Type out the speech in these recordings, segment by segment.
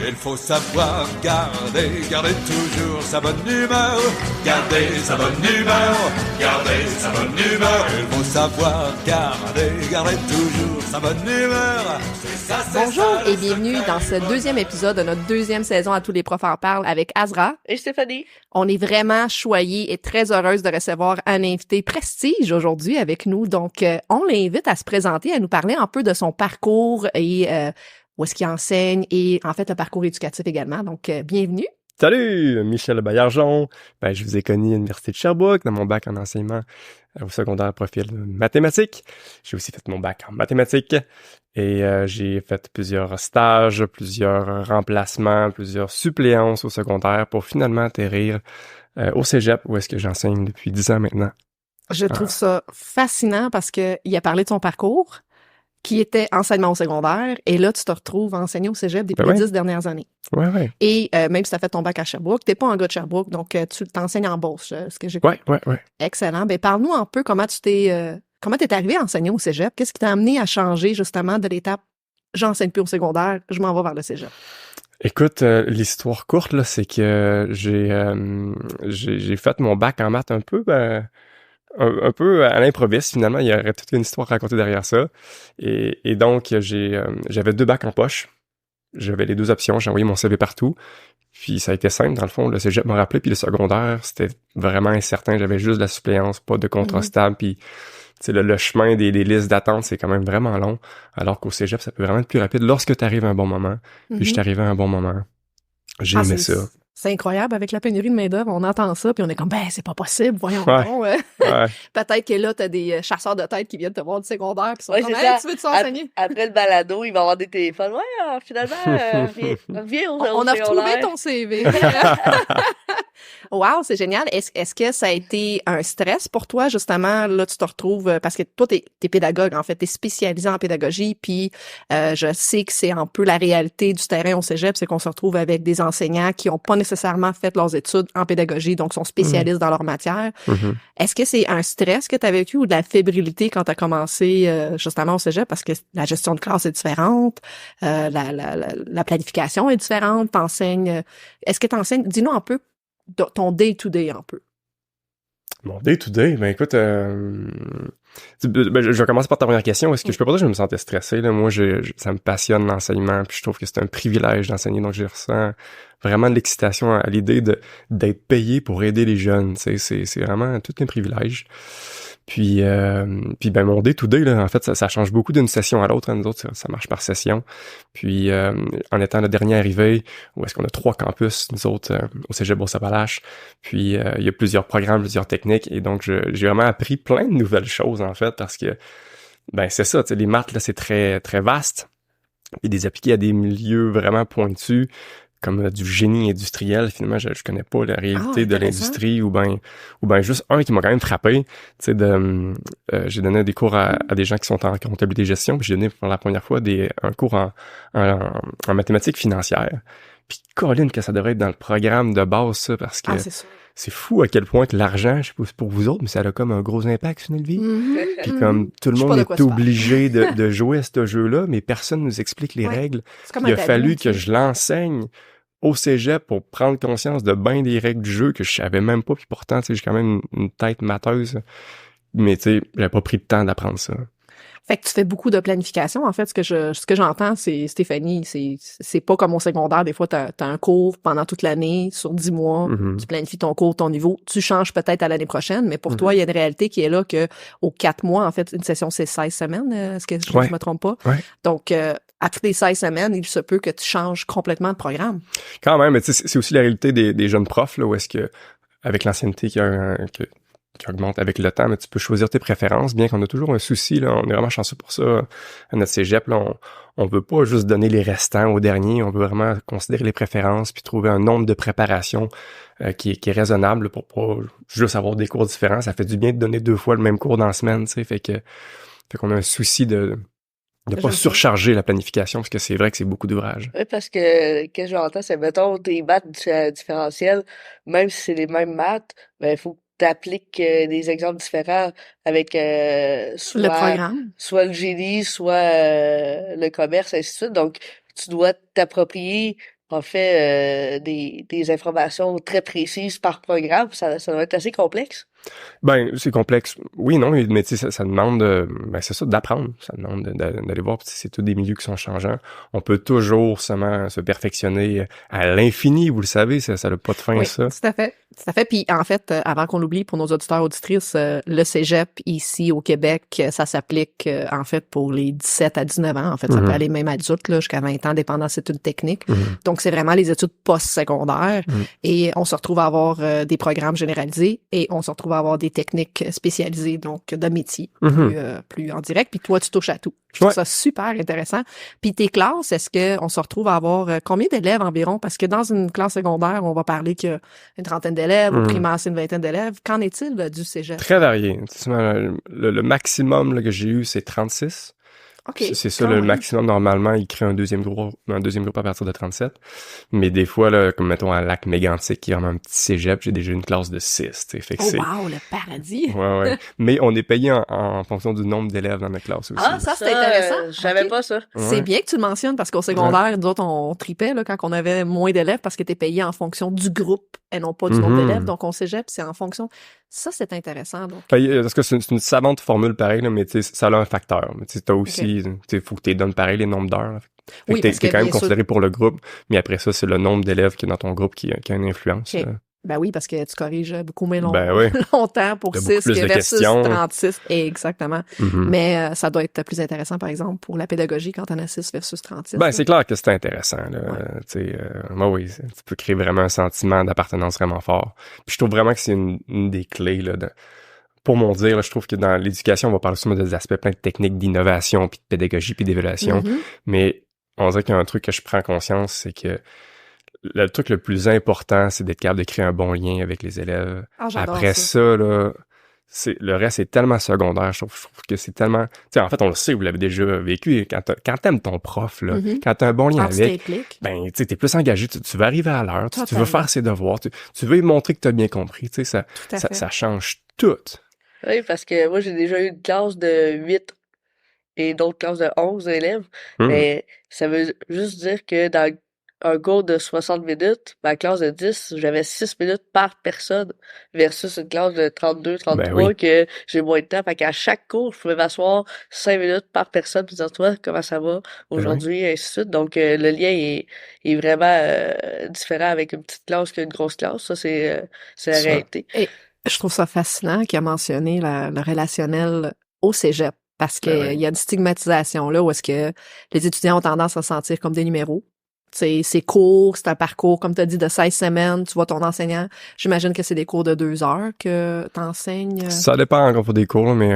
Il faut savoir garder toujours sa bonne humeur. Garder sa bonne humeur. Garder sa bonne humeur. Il faut savoir garder toujours sa bonne humeur. Bonjour et bienvenue dans ce deuxième épisode de notre deuxième saison à Tous les profs en parlent avec Azra et Stéphanie. On est vraiment choyés et très heureuse de recevoir un invité prestige aujourd'hui avec nous. Donc, on l'invite à se présenter, à nous parler un peu de son parcours et où est-ce qu'il enseigne et en fait le parcours éducatif également. Donc, bienvenue. Salut, Michel Baillargeon. Je vous ai connu à l'Université de Sherbrooke dans mon bac en enseignement au secondaire profil mathématiques. J'ai aussi fait mon bac en mathématiques et j'ai fait plusieurs stages, plusieurs remplacements, plusieurs suppléances au secondaire pour finalement atterrir au cégep où est-ce que j'enseigne depuis 10 ans maintenant. Je trouve ça fascinant parce que il a parlé de son parcours qui était enseignement au secondaire, et là, tu te retrouves à enseigner au cégep depuis les 10 dernières années. Ouais. Et même si tu as fait ton bac à Sherbrooke, t'es pas un gars de Sherbrooke, donc tu t'enseignes en Beauce, ce que j'ai compris. Ouais. Excellent. Parle-nous un peu comment t'es arrivé à enseigner au cégep. Qu'est-ce qui t'a amené à changer, justement, de l'étape « j'enseigne plus au secondaire, je m'en vais vers le cégep ». Écoute, l'histoire courte, là, c'est que j'ai fait mon bac en maths un peu un peu à l'improviste, finalement. Il y aurait toute une histoire racontée derrière ça. Et donc, j'avais 2 bacs en poche. J'avais les 2 options. J'ai envoyé mon CV partout. Puis, ça a été simple, dans le fond. Le cégep m'a rappelé. Puis, le secondaire, c'était vraiment incertain. J'avais juste de la suppléance, pas de contrat stable. Puis, le chemin des listes d'attente, c'est quand même vraiment long. Alors qu'au cégep, ça peut vraiment être plus rapide lorsque tu arrives à un bon moment. Puis, je suis arrivé à un bon moment. J'ai aimé ça. C'est incroyable, avec la pénurie de main-d'œuvre, on entend ça, puis on est comme, c'est pas possible, voyons donc. Peut-être que là, t'as des chasseurs de tête qui viennent te voir du secondaire, qui sont comme, tu veux-tu enseigner? Après le balado, il va y avoir des téléphones. Ouais, finalement, viens au on a retrouvé ton CV. Wow, c'est génial. Est-ce que ça a été un stress pour toi, justement? Là, tu te retrouves, parce que toi, t'es pédagogue, en fait, t'es spécialisé en pédagogie, puis je sais que c'est un peu la réalité du terrain au cégep, c'est qu'on se retrouve avec des enseignants qui ont pas nécessairement fait leurs études en pédagogie, donc sont spécialistes dans leur matière. Est-ce que c'est un stress que tu as vécu ou de la fébrilité quand tu as commencé justement au cégep? Parce que la gestion de classe est différente, la planification est différente, t'enseignes... Est-ce que t'enseignes... Dis-nous un peu ton day-to-day un peu. Mon day-to-day, écoute, je vais commencer par ta première question. Est-ce que je peux pas dire que je me sentais stressé, là? Moi, ça me passionne l'enseignement, puis je trouve que c'est un privilège d'enseigner, donc je ressens vraiment de l'excitation à l'idée d'être payé pour aider les jeunes. C'est vraiment tout un privilège. Puis mon day-to-day, là, en fait, ça change beaucoup d'une session à l'autre. Nous autres, ça marche par session. Puis en étant le dernier arrivé, où est-ce qu'on a 3 campus, nous autres, au Cégep Beauce-Appalaches. Puis il y a plusieurs programmes, plusieurs techniques. Et donc, j'ai vraiment appris plein de nouvelles choses, en fait, parce que, c'est ça, les maths, là, c'est très, très vaste. Et des appliqués à des milieux vraiment pointus, comme du génie industriel, finalement, je connais pas la réalité de l'industrie, ou ben juste un qui m'a quand même frappé, j'ai donné des cours à des gens qui sont en comptabilité gestion, puis j'ai donné pour la première fois un cours en mathématiques financières. Puis Colin, que ça devrait être dans le programme de base, ça, parce que c'est fou à quel point que l'argent, je sais pas si c'est pour vous autres, mais ça a comme un gros impact sur notre vie. Puis comme tout le monde est obligé de jouer à ce jeu-là, mais personne nous explique les règles. Il a fallu que je l'enseigne au cégep pour prendre conscience de bien des règles du jeu que je savais même pas, puis pourtant, j'ai quand même une tête mateuse. Mais j'avais pas pris le temps d'apprendre ça. Fait que tu fais beaucoup de planification. En fait, ce que j'entends, c'est, Stéphanie, c'est pas comme au secondaire. Des fois, t'as un cours pendant toute l'année, sur 10 mois. Tu planifies ton cours, ton niveau. Tu changes peut-être à l'année prochaine, mais pour toi, il y a une réalité qui est là que aux 4 mois, en fait, une session, c'est 16 semaines. Est-ce que je me trompe pas? Ouais. Donc, à toutes les 16 semaines, il se peut que tu changes complètement de programme. Quand même, mais c'est aussi la réalité des jeunes profs, là, où est-ce que, avec l'ancienneté qui augmente avec le temps, mais tu peux choisir tes préférences, bien qu'on a toujours un souci, là, on est vraiment chanceux pour ça. À notre cégep, là, on veut pas juste donner les restants au dernier, on veut vraiment considérer les préférences puis trouver un nombre de préparations qui est raisonnable pour pas juste avoir des cours différents. Ça fait du bien de donner 2 fois le même cours dans la semaine, tu sais, fait qu'on a un souci de pas surcharger la planification, parce que c'est vrai que c'est beaucoup d'ouvrages. Oui, parce que qu'est-ce que j'entends, c'est, mettons, tes maths différentielles, même si c'est les mêmes maths, il faut que t'appliques des exemples différents avec soit le programme, soit le génie, soit le commerce, ainsi de suite. Donc, tu dois t'approprier en fait des informations très précises par programme. Ça doit être assez complexe. Ben, c'est complexe. Oui, non, mais tu sais, ça demande, ben, c'est ça, d'apprendre. Ça demande d'aller voir. Puis c'est tous des milieux qui sont changeants. On peut toujours seulement se perfectionner à l'infini, vous le savez, ça n'a pas de fin, Oui, ça. tout à fait. Tout à fait. Puis en fait, avant qu'on l'oublie, pour nos auditeurs auditrices, le cégep ici au Québec, ça s'applique en fait pour les 17 à 19 ans. En fait, ça peut aller même adulte, là, jusqu'à 20 ans, dépendant c'est une technique. Donc, c'est vraiment les études post-secondaires. Et on se retrouve à avoir des programmes généralisés et on se retrouve à avoir des techniques spécialisées, donc de métier, plus en direct. Puis toi, tu touches à tout. Je trouve ça super intéressant. Puis tes classes, est-ce qu'on se retrouve à avoir combien d'élèves environ? Parce que dans une classe secondaire, on va parler qu'il y a une trentaine d'élèves, au primaire, c'est une vingtaine d'élèves. Qu'en est-il du cégep? Très varié. Le maximum là, que j'ai eu, c'est 36. Okay, c'est ça, le maximum. Normalement, il crée un deuxième groupe à partir de 37. Mais des fois, là, comme mettons à Lac-Mégantic, qui est vraiment un petit cégep, j'ai déjà une classe de 6. Fait que wow, le paradis! Ouais. Mais on est payé en fonction du nombre d'élèves dans notre classe aussi. Ah, ça c'est intéressant. Je savais pas ça. C'est bien que tu le mentionnes parce qu'au secondaire, nous autres, on tripait là, quand on avait moins d'élèves parce que t'es payé en fonction du groupe et non pas du nombre d'élèves. Donc, au cégep, c'est en fonction... Ça, c'est intéressant. Donc. Parce que c'est une savante formule pareil, là, mais ça a un facteur. Mais t'as aussi, faut que tu donnes pareil les nombres d'heures. Oui, t'es quand même considéré pour le groupe, mais après ça, c'est le nombre d'élèves qui est dans ton groupe qui a une influence. Okay. Ben oui, parce que tu corriges beaucoup moins oui. longtemps pour 6 que versus questions. 36. Exactement. Mais ça doit être plus intéressant, par exemple, pour la pédagogie quand on a 6 versus 36. Ben, c'est clair que c'est intéressant. Oui, tu peux créer vraiment un sentiment d'appartenance vraiment fort. Puis je trouve vraiment que c'est une des clés là, pour mon dire, là, je trouve que dans l'éducation, on va parler souvent des aspects plein de techniques d'innovation, puis de pédagogie, puis d'évaluation. Mais on dirait qu'il y a un truc que je prends conscience, c'est que le truc le plus important, c'est d'être capable de créer un bon lien avec les élèves. Après ça, là, le reste est tellement secondaire. Je trouve que c'est tellement... Tu sais, en fait, on le sait, vous l'avez déjà vécu. Quand t'aimes ton prof, là, quand t'as un bon lien avec, ben, tu sais, t'es plus engagé. Tu veux arriver à l'heure, tu veux faire ses devoirs, tu veux lui montrer que t'as bien compris. Tu sais, ça change tout. Oui, parce que moi, j'ai déjà eu une classe de 8 et d'autres classes de 11 élèves. Mais ça veut juste dire que dans un cours de 60 minutes, ma classe de 10, j'avais 6 minutes par personne versus une classe de 32, 33 que j'ai moins de temps. Fait qu'à chaque cours, je pouvais m'asseoir 5 minutes par personne et dire, toi, comment ça va aujourd'hui, et ainsi de suite. Donc, le lien est vraiment différent avec une petite classe qu'une grosse classe. Ça, c'est la réalité. Et je trouve ça fascinant qu'il a mentionné le relationnel au cégep. Parce qu'il y a une stigmatisation là où est-ce que les étudiants ont tendance à se sentir comme des numéros. C'est court, c'est un parcours, comme tu as dit, de 16 semaines. Tu vois ton enseignant. J'imagine que c'est des cours de 2 heures que tu enseignes. Ça dépend encore pour des cours, mais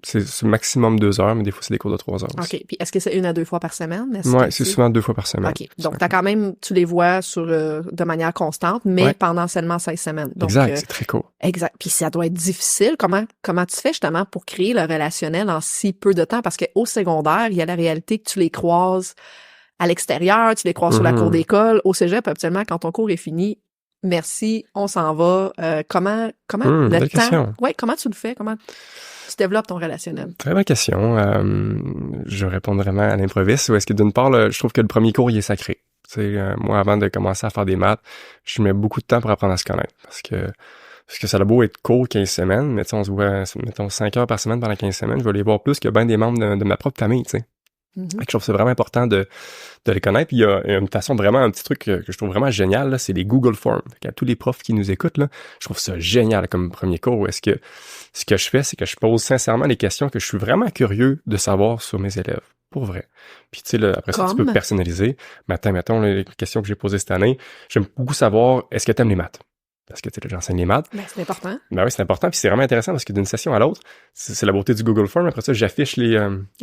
c'est maximum 2 heures, mais des fois, c'est des cours de 3 heures aussi. OK. Puis est-ce que c'est 1 à 2 fois par semaine? Oui, c'est souvent 2 fois par semaine. OK. Donc, t'as quand même, tu les vois de manière constante, mais pendant seulement 16 semaines. Donc, exact, c'est très court. Exact. Puis ça doit être difficile. Comment tu fais justement pour créer le relationnel en si peu de temps? Parce qu'au secondaire, il y a la réalité que tu les croises à l'extérieur, tu les croises sur la cour d'école. Au cégep, habituellement, quand ton cours est fini, merci, on s'en va. Comment le temps? Question. Ouais, comment tu le fais? Comment tu développes ton relationnel? Très bonne question. Je réponds vraiment à l'improviste. Ou est-ce que d'une part, je trouve que le premier cours, il est sacré. Moi, avant de commencer à faire des maths, je mets beaucoup de temps pour apprendre à se connaître. Parce que ça a beau être court 15 semaines, mais on se voit, mettons, 5 heures par semaine pendant 15 semaines, je vais les voir plus que bien des membres de ma propre famille, tu sais. Je trouve que c'est vraiment important de les connaître. Puis il y a une façon vraiment, un petit truc que je trouve vraiment génial, là, c'est les Google Forms. À tous les profs qui nous écoutent, là, je trouve ça génial comme premier cours. Où est-ce que ce que je fais, c'est que je pose sincèrement les questions que je suis vraiment curieux de savoir sur mes élèves. Pour vrai. Puis tu sais, là, après ça, tu peux personnaliser. Mais mettons les questions que j'ai posées cette année. J'aime beaucoup savoir, est-ce que tu aimes les maths? Parce que tu sais, j'enseigne les maths. Ben, c'est important. Ben oui, c'est important. Puis c'est vraiment intéressant parce que d'une session à l'autre, c'est la beauté du Google Form. Après ça, j'affiche les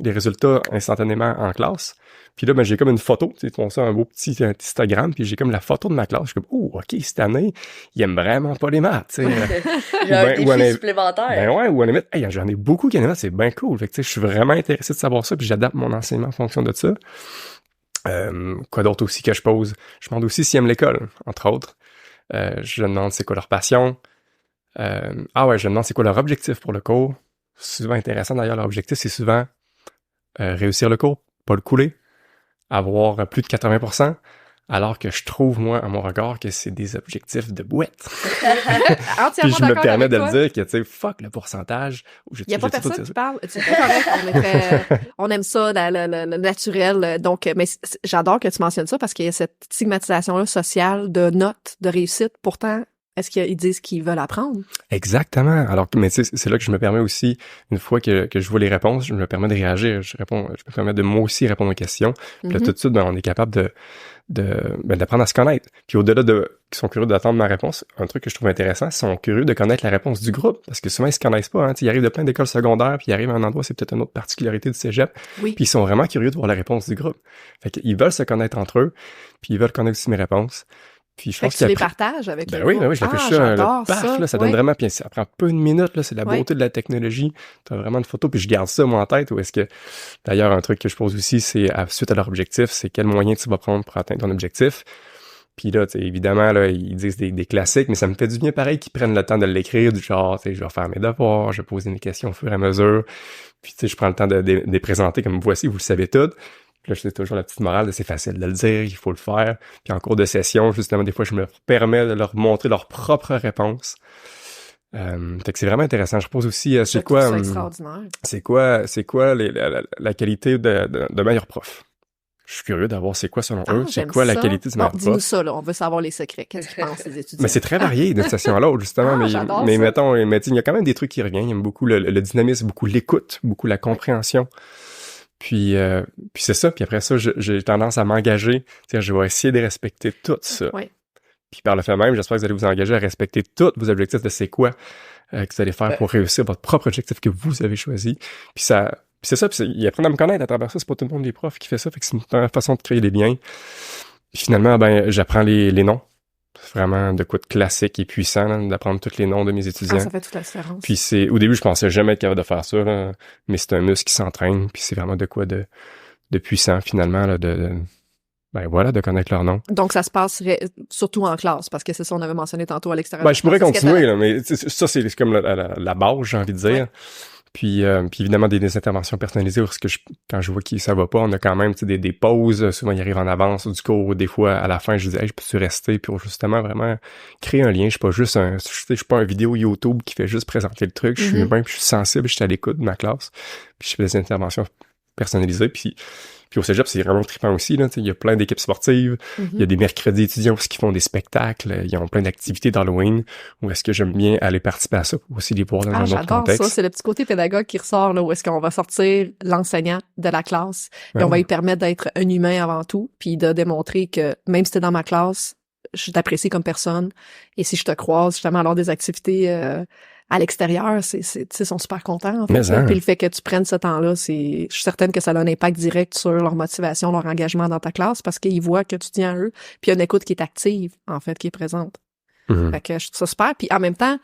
résultats instantanément en classe. Puis là, ben, j'ai comme une photo. Tu sais, ça, un beau petit Instagram. Puis j'ai comme la photo de ma classe. Je suis comme, oh, OK, cette année, ils aiment vraiment pas les maths. Tu sais. J'ai un défi supplémentaire. Ben ouais, ou à la limite, hey, j'en ai beaucoup qui aiment les maths. C'est bien cool. Fait que tu sais, je suis vraiment intéressé de savoir ça. Puis j'adapte mon enseignement en fonction de ça. Quoi d'autre aussi que je pose? Je demande aussi s'ils aiment l'école, entre autres. Je demande c'est quoi leur passion. Je demande c'est quoi leur objectif pour le cours. C'est souvent intéressant d'ailleurs, leur objectif, c'est souvent réussir le cours, pas le couler, avoir plus de 80%, alors que je trouve, moi, à mon regard, que c'est des objectifs de boîte. Puis Entièrement je me d'accord permets avec de toi. le dire que, tu sais, fuck le pourcentage. Il n'y a pas personne qui parle. C'est pas correct. On aime ça, le naturel. Donc, mais j'adore que tu mentionnes ça parce qu'il y a cette stigmatisation-là sociale de notes, de réussite. Pourtant, est-ce qu'ils disent qu'ils veulent apprendre? Exactement. Alors, mais tu sais, c'est là que je me permets aussi, une fois que je vois les réponses, je me permets de réagir. Je me permets de moi aussi répondre aux questions. Puis là, tout de suite, on est capable d'apprendre à se connaître. Puis au-delà qu'ils sont curieux d'attendre ma réponse, un truc que je trouve intéressant, ils sont curieux de connaître la réponse du groupe. Parce que souvent, ils se connaissent pas, hein. Ils arrivent de plein d'écoles secondaires, puis ils arrivent à un endroit, c'est peut-être une autre particularité du cégep. Oui. Puis ils sont vraiment curieux de voir la réponse du groupe. Fait qu'ils veulent se connaître entre eux, puis ils veulent connaître aussi mes réponses. Puis je pense que tu les partages avec le groupe. Oui, je l'affiche ça, le paf, là, ça donne vraiment, puis ça prend peu de minutes, là, c'est la beauté de la technologie. T'as vraiment une photo, puis je garde ça, moi, en tête, ou est-ce que, d'ailleurs, un truc que je pose aussi, c'est, suite à leur objectif, c'est quel moyen tu vas prendre pour atteindre ton objectif. Puis là, évidemment, là, ils disent des classiques, mais ça me fait du bien pareil qu'ils prennent le temps de l'écrire, du genre, je vais faire mes devoirs, je vais poser des questions au fur et à mesure, puis je prends le temps de les présenter comme voici, vous le savez tout. Puis là, je sais toujours la petite morale, c'est facile de le dire, il faut le faire. Puis en cours de session, justement, des fois, je me permets de leur montrer leur propre réponse. Fait que c'est vraiment intéressant. Je pose aussi, c'est quoi la qualité de meilleur prof? Je suis curieux d'avoir c'est quoi selon eux, c'est quoi la qualité du meilleur prof. Dis-nous ça, là, on veut savoir les secrets. Qu'est-ce qu'ils pensent les étudiants? Mais c'est très varié d'une session à l'autre, justement. mais mettons, il y a quand même des trucs qui reviennent. Il y aime beaucoup le dynamisme, beaucoup l'écoute, beaucoup la compréhension. Puis c'est ça. Puis après ça, j'ai tendance à m'engager. Je vais essayer de respecter tout ça. Oui. Puis par le fait même, j'espère que vous allez vous engager à respecter tous vos objectifs de c'est quoi que vous allez faire pour réussir votre propre objectif que vous avez choisi. Puis c'est ça. Puis ils apprennent à me connaître à travers ça. C'est pas tout le monde des profs qui fait ça. Fait que c'est une façon de créer des liens. Puis finalement, j'apprends les noms. C'est vraiment de quoi de classique et puissant, là, d'apprendre tous les noms de mes étudiants. Ça fait toute la différence. Puis au début, je pensais jamais être capable de faire ça, là, mais c'est un muscle qui s'entraîne, puis c'est vraiment de quoi de puissant, finalement, là, de connaître leur nom. Donc, ça se passerait surtout en classe, parce que c'est ça, on avait mentionné tantôt à l'extérieur. Je pourrais continuer, là, mais ça, c'est comme la base, j'ai envie de dire. Ouais. Puis évidemment, des interventions personnalisées, parce que quand je vois que ça va pas, on a quand même des pauses. Souvent, ils arrivent en avance du cours. Des fois, à la fin, je dis « Hey, je peux-tu rester? » Pour justement vraiment créer un lien. Je suis pas juste je suis pas un vidéo YouTube qui fait juste présenter le truc. Je suis humain, puis je suis sensible, je suis à l'écoute de ma classe. Puis je fais des interventions personnalisées. Puis au cégep, c'est vraiment trippant aussi, là. Il y a plein d'équipes sportives. Il y a des mercredis étudiants qui font des spectacles. Ils ont plein d'activités d'Halloween. Où est-ce que j'aime bien aller participer à ça pour aussi les voir dans un autre contexte. J'adore ça. C'est le petit côté pédagogue qui ressort, là, où est-ce qu'on va sortir l'enseignant de la classe. Et on va lui permettre d'être un humain avant tout. Puis de démontrer que même si t'es dans ma classe, je t'apprécie comme personne. Et si je te croise, justement, lors des activités, à l'extérieur, ils sont super contents, en fait. Puis le fait que tu prennes ce temps-là, je suis certaine que ça a un impact direct sur leur motivation, leur engagement dans ta classe, parce qu'ils voient que tu tiens à eux, puis il y a une écoute qui est active, en fait, qui est présente. Fait que je trouve ça super. Puis en même temps,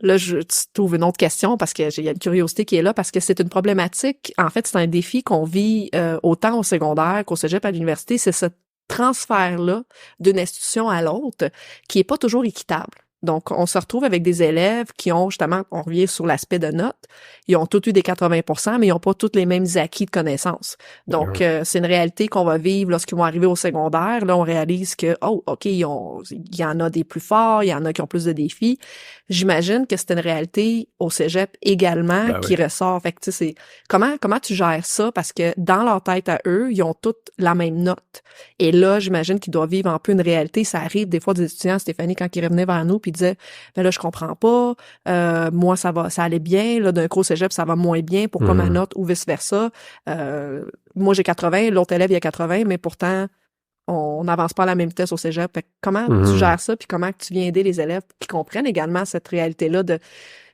là, tu trouves une autre question, parce que il y a une curiosité qui est là, parce que c'est une problématique, en fait, c'est un défi qu'on vit autant au secondaire qu'au cégep à l'université, c'est ce transfert-là d'une institution à l'autre qui est pas toujours équitable. Donc, on se retrouve avec des élèves qui ont, justement, on revient sur l'aspect de notes, ils ont tous eu des 80%, mais ils n'ont pas tous les mêmes acquis de connaissances. Donc, c'est une réalité qu'on va vivre lorsqu'ils vont arriver au secondaire. Là, on réalise que, OK, il y en a des plus forts, il y en a qui ont plus de défis. J'imagine que c'est une réalité au cégep également qui ressort. Fait que, tu sais, comment tu gères ça? Parce que dans leur tête à eux, ils ont toutes la même note. Et là, j'imagine qu'ils doivent vivre un peu une réalité. Ça arrive des fois des étudiants, Stéphanie, quand ils revenaient vers nous, puis ils disaient, ben là, je comprends pas, moi, ça allait bien, là, d'un cours cégep, ça va moins bien, pourquoi ma note, ou vice-versa. Moi, j'ai 80, l'autre élève, il a 80, mais pourtant, on n'avance pas à la même vitesse au cégep. Fait que comment tu gères ça, puis comment tu viens aider les élèves qui comprennent également cette réalité-là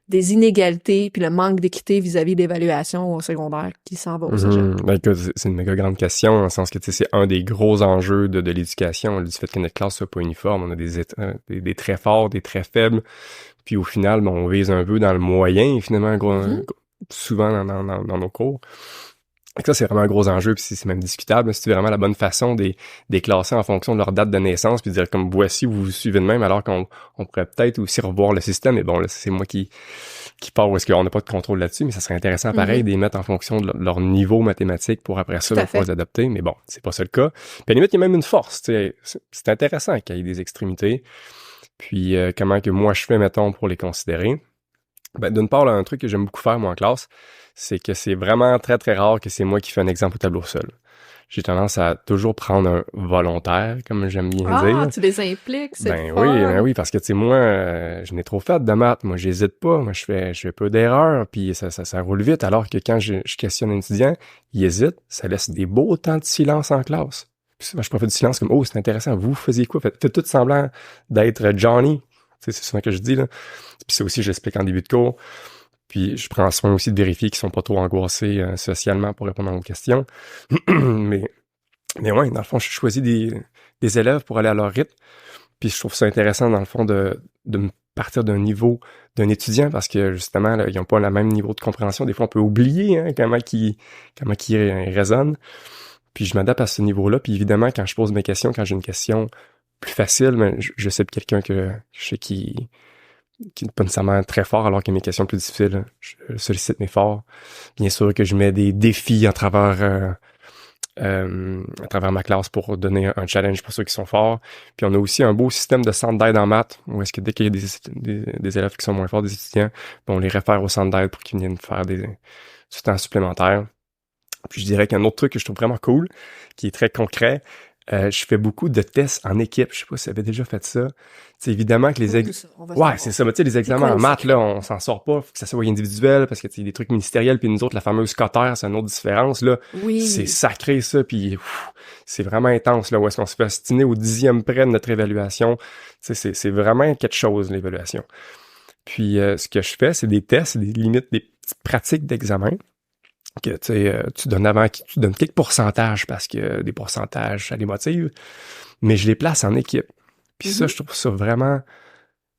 des inégalités puis le manque d'équité vis-à-vis de l'évaluation au secondaire qui s'en va au cégep? Écoute, c'est une méga grande question, dans le sens que c'est un des gros enjeux de l'éducation, du fait que notre classe soit pas uniforme. On a des très forts, des très faibles, puis au final, on vise un peu dans le moyen, finalement, souvent dans nos cours. Et ça, c'est vraiment un gros enjeu, puis c'est même discutable. C'est vraiment la bonne façon des classer en fonction de leur date de naissance, puis dire comme voici, vous suivez de même, alors qu'on pourrait peut-être aussi revoir le système. Mais bon, là, c'est moi qui qui part où est-ce qu'on n'a pas de contrôle là-dessus, mais ça serait intéressant pareil de les mettre en fonction de leur niveau mathématique pour après ça pouvoir les adopter, mais bon, c'est pas ça le cas. Puis à la limite, il y a même une force, tu sais, c'est intéressant qu'il y ait des extrémités, puis comment que moi je fais, mettons, pour les considérer. Ben, d'une part, là, un truc que j'aime beaucoup faire, moi, en classe, c'est que c'est vraiment très, très rare que c'est moi qui fais un exemple au tableau seul. J'ai tendance à toujours prendre un volontaire, comme j'aime bien dire. Ah, tu les impliques, c'est oui, parce que, tu sais, moi, je n'ai trop fait de maths. Moi, j'hésite pas. Moi, je fais peu d'erreurs, puis ça roule vite. Alors que quand je questionne un étudiant, il hésite, ça laisse des beaux temps de silence en classe. Puis moi, je profite du silence comme, oh, c'est intéressant, vous faisiez quoi? Faites tout semblant d'être Johnny. Tu sais, c'est souvent que je dis, là. Puis ça aussi, j'explique en début de cours. Puis je prends soin aussi de vérifier qu'ils sont pas trop angoissés socialement pour répondre à vos questions. mais ouais, dans le fond, je choisis des élèves pour aller à leur rythme. Puis je trouve ça intéressant, dans le fond, de partir d'un niveau d'un étudiant parce que, justement, là, ils n'ont pas le même niveau de compréhension. Des fois, on peut oublier comment ils raisonnent. Puis je m'adapte à ce niveau-là. Puis évidemment, quand je pose mes questions, quand j'ai une question plus facile, mais je sais de quelqu'un que je sais qui n'est pas nécessairement très fort, alors que mes questions plus difficiles, je sollicite mes forts. Bien sûr que je mets des défis à travers ma classe pour donner un challenge pour ceux qui sont forts. Puis on a aussi un beau système de centre d'aide en maths, où est-ce que dès qu'il y a des élèves qui sont moins forts, des étudiants, on les réfère au centre d'aide pour qu'ils viennent faire du temps supplémentaire. Puis je dirais qu'un autre truc que je trouve vraiment cool, qui est très concret, je fais beaucoup de tests en équipe. Je sais pas si vous avez déjà fait ça. C'est évidemment que les c'est ça. Mais tu sais, les examens en maths, là, on s'en sort pas. Faut que ça soit individuel parce que tu sais, des trucs ministériels. Puis nous autres, la fameuse cotère, c'est une autre différence, là. Oui. C'est sacré, ça. Puis c'est vraiment intense, là, où est-ce qu'on se fait astiner au 10e près de notre évaluation. Tu sais, c'est vraiment quelque chose, l'évaluation. Puis ce que je fais, c'est des tests, des limites, des petites pratiques d'examen. Que tu donnes quelques pourcentages parce que des pourcentages, ça les motive, mais je les place en équipe. Puis ça, je trouve ça vraiment,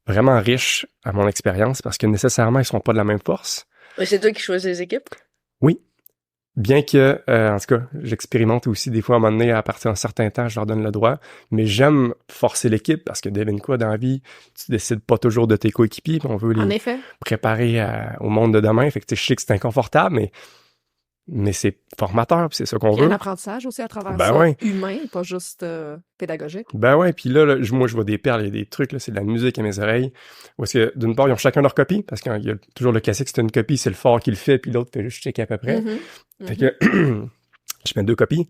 vraiment riche à mon expérience parce que nécessairement, ils sont pas de la même force. Mais c'est toi qui choisis les équipes? Oui. Bien que, en tout cas, j'expérimente aussi des fois à un moment donné, à partir d'un certain temps, je leur donne le droit, mais j'aime forcer l'équipe parce que devine quoi, dans la vie, tu décides pas toujours de tes coéquipiers, puis on veut les préparer au monde de demain. Fait que je sais que c'est inconfortable, mais c'est formateur, puis c'est ça qu'on veut. Il y a un apprentissage aussi à travers ça, humain, pas juste pédagogique. Ben ouais, puis là, moi, je vois des perles, il y a des trucs, là, c'est de la musique à mes oreilles. Parce que, d'une part, ils ont chacun leur copie, parce qu'il y a toujours le classique, c'est une copie, c'est le fort qui le fait, puis l'autre fait juste checker à peu près. Fait que, je mets 2 copies.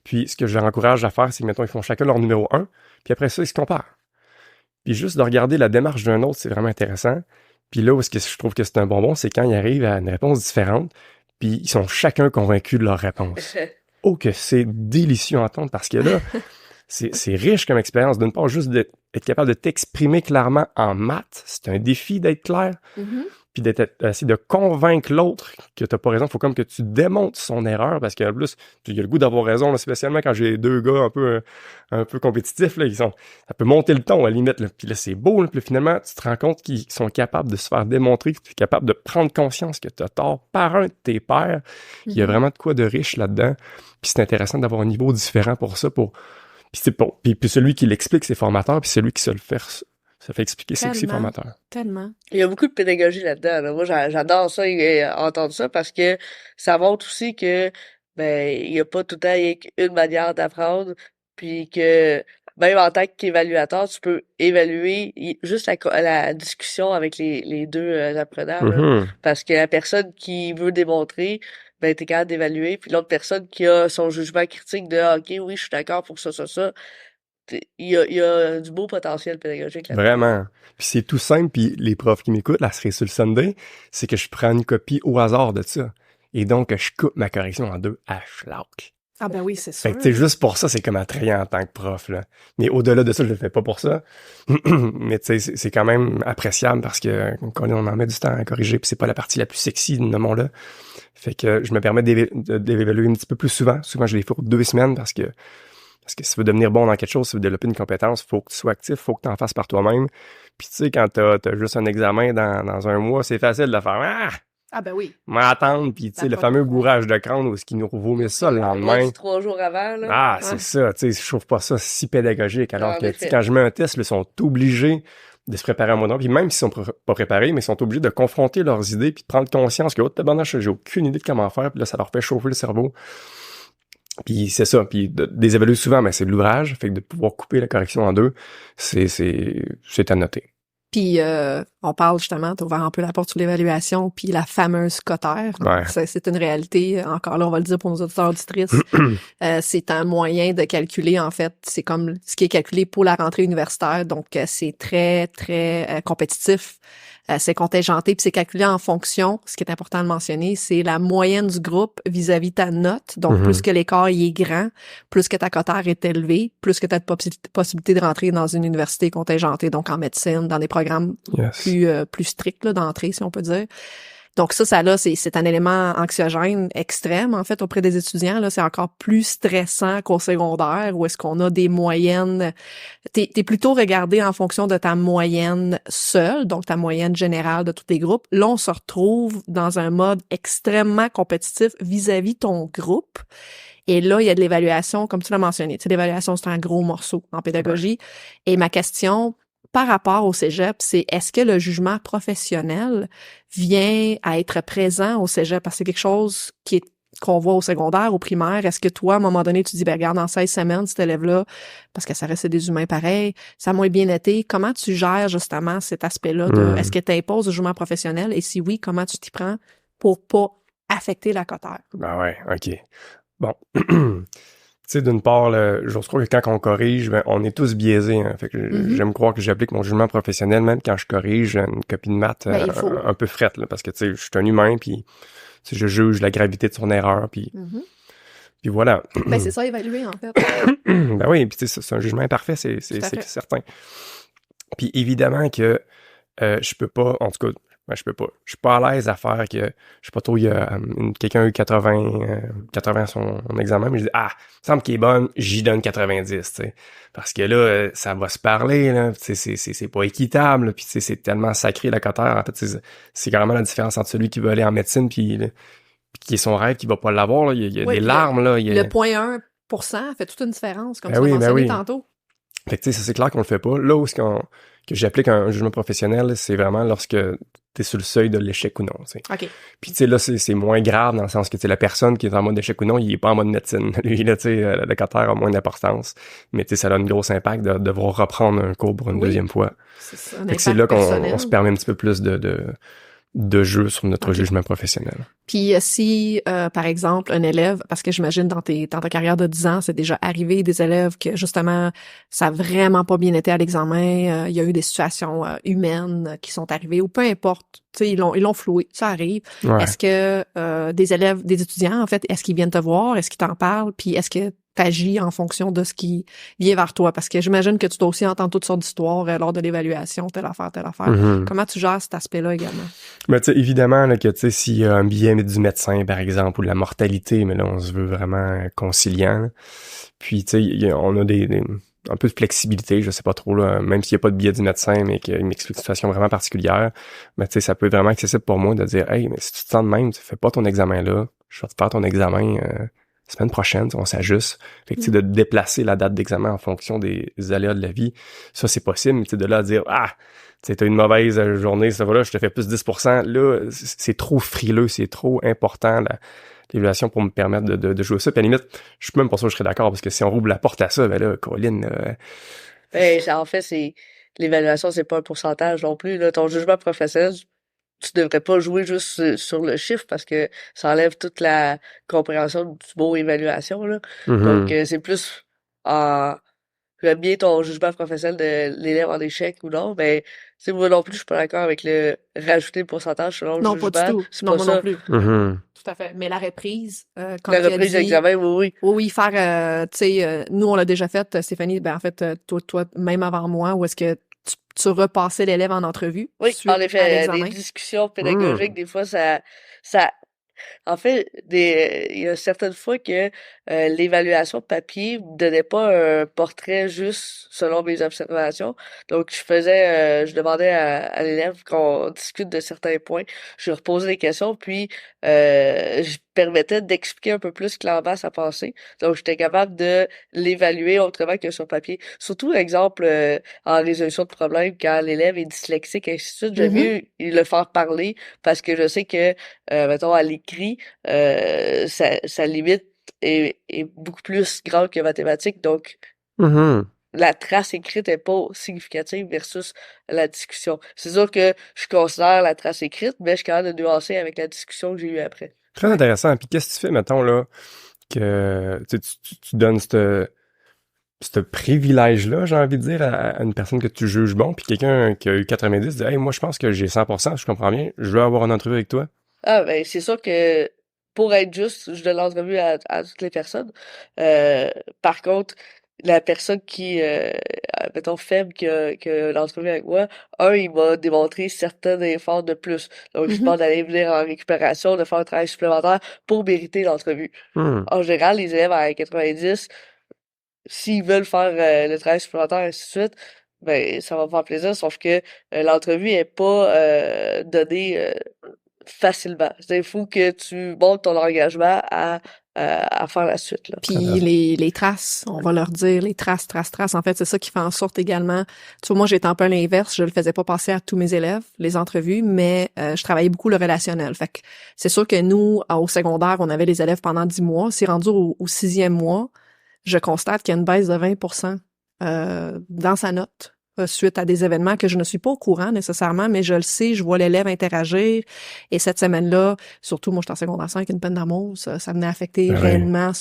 Puis, ce que je leur encourage à faire, c'est que, mettons, ils font chacun leur numéro 1, puis après ça, ils se comparent. Puis juste de regarder la démarche d'un autre, c'est vraiment intéressant. Puis là, où est-ce que je trouve que c'est un bonbon, c'est quand ils arrivent à une réponse différente, puis ils sont chacun convaincus de leur réponse. Oh, que c'est délicieux à entendre parce que là, c'est riche comme expérience. D'une part, juste d'être capable de t'exprimer clairement en maths, c'est un défi d'être clair. Puis d'essayer de convaincre l'autre que t'as pas raison. Faut comme que tu démontres son erreur parce qu'en plus, il y a le goût d'avoir raison, là, spécialement quand j'ai 2 gars un peu compétitifs, là, ça peut monter le ton à la limite, là. Puis là, c'est beau, là. Puis finalement, tu te rends compte qu'ils sont capables de se faire démontrer, que tu es capable de prendre conscience que tu as tort par un de tes pairs. Il y a vraiment de quoi de riche là-dedans. Puis c'est intéressant d'avoir un niveau différent pour ça. Puis celui qui l'explique, c'est formateur, puis celui qui se le fait expliquer, c'est aussi formateur. Tellement. Il y a beaucoup de pédagogie là-dedans. Là. Moi, j'adore ça, entendre ça, parce que ça montre aussi que il y a pas tout le temps une manière d'apprendre, puis que même en tant qu'évaluateur, tu peux évaluer juste la discussion avec les deux apprenants. Là. Parce que la personne qui veut démontrer, t'es capable d'évaluer, puis l'autre personne qui a son jugement critique de OK, oui, je suis d'accord pour ça. Il y a du beau potentiel pédagogique là-dedans. Vraiment. Puis c'est tout simple, puis les profs qui m'écoutent, la cerise sur le sundae, c'est que je prends une copie au hasard de ça. Et donc, je coupe ma correction en 2 à schlock. Ah ben oui, c'est sûr. Fait que juste pour ça, c'est comme attrayant en tant que prof, là. Mais au-delà de ça, je le fais pas pour ça. Mais tu sais, c'est quand même appréciable parce que quand on en met du temps à corriger, puis c'est pas la partie la plus sexy, nommons-le. Fait que je me permets d'évaluer un petit peu plus souvent. Souvent, je les fais pour 2 semaines parce que si tu veux devenir bon dans quelque chose, si tu veux développer une compétence, faut que tu sois actif, faut que tu en fasses par toi-même. Puis tu sais, quand t'as juste un examen dans un mois, c'est facile de faire Ah ben oui. M'attendre, puis tu sais, le fameux bourrage de crâne où ce qui nous vomit ça le lendemain. 3 jours avant, là. C'est ça, tu sais, je trouve pas ça si pédagogique. Alors que quand je mets un test, ils sont obligés de se préparer à un mois d'heure. Puis même s'ils sont pas préparés, mais ils sont obligés de confronter leurs idées puis de prendre conscience que, oh, tabarnak, j'ai aucune idée de comment faire. Puis là, ça leur fait chauffer le cerveau. Puis c'est ça. Puis de les évaluer souvent, mais c'est de l'ouvrage. Fait que de pouvoir couper la correction en deux, c'est à noter. Puis on parle justement, t'as ouvert un peu la porte sur l'évaluation, puis la fameuse cotère. Ouais. C'est une réalité, encore là, on va le dire pour nos auditeurs auditrices. C'est un moyen de calculer, en fait, c'est comme ce qui est calculé pour la rentrée universitaire, donc c'est très, très compétitif. C'est contingenté, puis c'est calculé en fonction, ce qui est important de mentionner, c'est la moyenne du groupe vis-à-vis ta note. Donc, plus que l'écart y est grand, plus que ta cotère est élevée, plus que tu as de possibilité de rentrer dans une université contingentée, donc en médecine, dans des programmes plus stricts là, d'entrée, si on peut dire. Donc ça là, c'est un élément anxiogène extrême, en fait, auprès des étudiants. Là, c'est encore plus stressant qu'au secondaire, où est-ce qu'on a des moyennes. T'es plutôt regardé en fonction de ta moyenne seule, donc ta moyenne générale de tous les groupes. Là, on se retrouve dans un mode extrêmement compétitif vis-à-vis ton groupe. Et là, il y a de l'évaluation, comme tu l'as mentionné. Tu sais, l'évaluation, c'est un gros morceau en pédagogie. Et ma question par rapport au cégep, c'est est-ce que le jugement professionnel vient à être présent au cégep? Parce que c'est quelque chose qu'on voit au secondaire, au primaire. Est-ce que toi, à un moment donné, tu dis, ben regarde, dans 16 semaines, cet élève-là, parce que ça reste des humains pareils, ça a moins bien été. Comment tu gères justement cet aspect-là de est-ce que tu imposes le jugement professionnel? Et si oui, comment tu t'y prends pour pas affecter la cotère? Ben ouais, OK. Bon. Tu sais, d'une part, j'ose croire que quand on corrige, ben, on est tous biaisés. Hein. Fait que j'aime croire que j'applique mon jugement professionnel, même quand je corrige une copie de maths un peu frette, là, parce que tu sais, je suis un humain, puis je juge la gravité de son erreur, puis voilà. Ben c'est ça, évaluer en fait. Ben oui, puis tu sais, c'est un jugement imparfait, c'est certain. Puis évidemment que je peux pas, en tout cas, je peux pas. Je suis pas à l'aise à faire que, je sais pas trop, il y a quelqu'un a eu 80 son examen, mais je dis, il me semble qu'il est bonne, j'y donne 90, tu sais. Parce que là, ça va se parler, là, c'est pas équitable, puis c'est tellement sacré la cotère. En fait, c'est carrément la différence entre celui qui veut aller en médecine puis qui est son rêve, qui va pas l'avoir, là. Il y a des larmes, là. Le 0,1% fait toute une différence, comme tu l'as mentionné tantôt. Fait que tu sais, ça c'est clair qu'on le fait pas. Là où que j'applique un jugement professionnel, c'est vraiment lorsque t'es sur le seuil de l'échec ou non, tu sais. OK. Puis tu sais, là, c'est moins grave dans le sens que tu sais, la personne qui est en mode échec ou non, il est pas en mode médecine. Lui, là, tu sais, le cotère a moins d'importance. Mais tu sais, ça a une grosse impact de devoir reprendre un cours pour une deuxième fois. C'est ça, fait que c'est là qu'on se permet un petit peu plus de jeu sur notre jugement professionnel. Puis si, par exemple, un élève, parce que j'imagine dans ta carrière de 10 ans, c'est déjà arrivé des élèves que, justement, ça a vraiment pas bien été à l'examen, il y a eu des situations humaines qui sont arrivées, ou peu importe, tu sais, ils l'ont floué, ça arrive. Ouais. Est-ce que des étudiants, en fait, est-ce qu'ils viennent te voir, est-ce qu'ils t'en parlent, puis est-ce que t'agis en fonction de ce qui vient vers toi? Parce que j'imagine que tu dois aussi entendre toutes sortes d'histoires lors de l'évaluation, telle affaire. Comment tu gères cet aspect-là également? Ben, tu sais, évidemment, là, que, tu sais, s'il y a un billet du médecin, par exemple, ou de la mortalité, mais là, on se veut vraiment conciliant, là. Puis, tu sais, on a un peu de flexibilité, je sais pas trop, là, même s'il n'y a pas de billet du médecin, mais qu'il m'explique une situation vraiment particulière, mais tu sais, ça peut être vraiment accessible pour moi de dire, hey, mais si tu te sens de même, tu fais pas ton examen là, je vais te faire ton examen semaine prochaine, on s'ajuste. Fait que, tu sais, de déplacer la date d'examen en fonction des aléas de la vie, ça, c'est possible. Tu sais, de là à dire, tu sais, t'as une mauvaise journée, ça va là, je te fais plus 10%. Là, c'est trop frileux, c'est trop important, l'évaluation pour me permettre de jouer ça. Puis à la limite, je suis même pas sûr que je serais d'accord, parce que si on rouvre la porte à ça, ben là, Colin... en fait, l'évaluation, c'est pas un pourcentage non plus, là. Ton jugement professionnel, tu devrais pas jouer juste sur le chiffre parce que ça enlève toute la compréhension du mot évaluation, là. Donc, c'est plus j'aime bien ton jugement professionnel de l'élève en échec ou non, mais tu sais, moi non plus, je suis pas d'accord avec le rajouter le pourcentage selon le jugement. Non, pas du tout. C'est non, pas moi ça. Non plus. Tout à fait. Mais la reprise, quand la reprise d'examen, oui. Oui, faire, tu sais, nous, on l'a déjà fait, Stéphanie, ben en fait, toi, même avant moi, où est-ce que tu repassais l'élève en entrevue? Oui, en effet, des discussions pédagogiques, des fois, ça En fait, il y a certaines fois que l'évaluation papier me donnait pas un portrait juste selon mes observations. Donc, je demandais à l'élève qu'on discute de certains points. Je lui reposais des questions, puis je permettais d'expliquer un peu plus clairement sa pensée. Donc, j'étais capable de l'évaluer autrement que sur papier. Surtout, exemple, en résolution de problèmes, quand l'élève est dyslexique, et ainsi de suite, j'aime mieux le faire parler parce que je sais que, mettons, à l'écrit, sa limite est beaucoup plus grande que mathématique. Donc, la trace écrite est pas significative versus la discussion. C'est sûr que je considère la trace écrite, mais je suis capable de nuancer avec la discussion que j'ai eue après. Très intéressant. Puis qu'est-ce que tu fais, mettons, là, que tu donnes ce privilège-là, j'ai envie de dire, à une personne que tu juges bon, puis quelqu'un qui a eu 90 dit « Hey, moi, je pense que j'ai 100%, je comprends bien, je veux avoir une entrevue avec toi. » Ah, ben, c'est sûr que pour être juste, je donne l'entrevue à toutes les personnes. Par contre, la personne qui, mettons, faible qui a l'entrevue avec moi, il m'a démontré certains efforts de plus. Donc, je demande d'aller venir en récupération, de faire un travail supplémentaire pour mériter l'entrevue. En général, les élèves à 90, s'ils veulent faire le travail supplémentaire, et ainsi de suite, ben, ça va me faire plaisir, sauf que l'entrevue est pas donnée facilement. Il faut que tu montres ton engagement à faire la suite. Là. Puis les traces, on va leur dire, les traces. En fait, c'est ça qui fait en sorte également. Tu vois, moi, j'étais un peu l'inverse. Je le faisais pas passer à tous mes élèves, les entrevues, mais je travaillais beaucoup le relationnel. Fait que c'est sûr que nous, au secondaire, on avait les élèves pendant 10 mois. C'est rendu au 6e mois, je constate qu'il y a une baisse de 20% dans sa note. Suite à des événements que je ne suis pas au courant nécessairement, mais je le sais, je vois l'élève interagir. Et cette semaine-là, surtout, moi, j'étais en secondaire 5, une peine d'amour, ça venait affecter réellement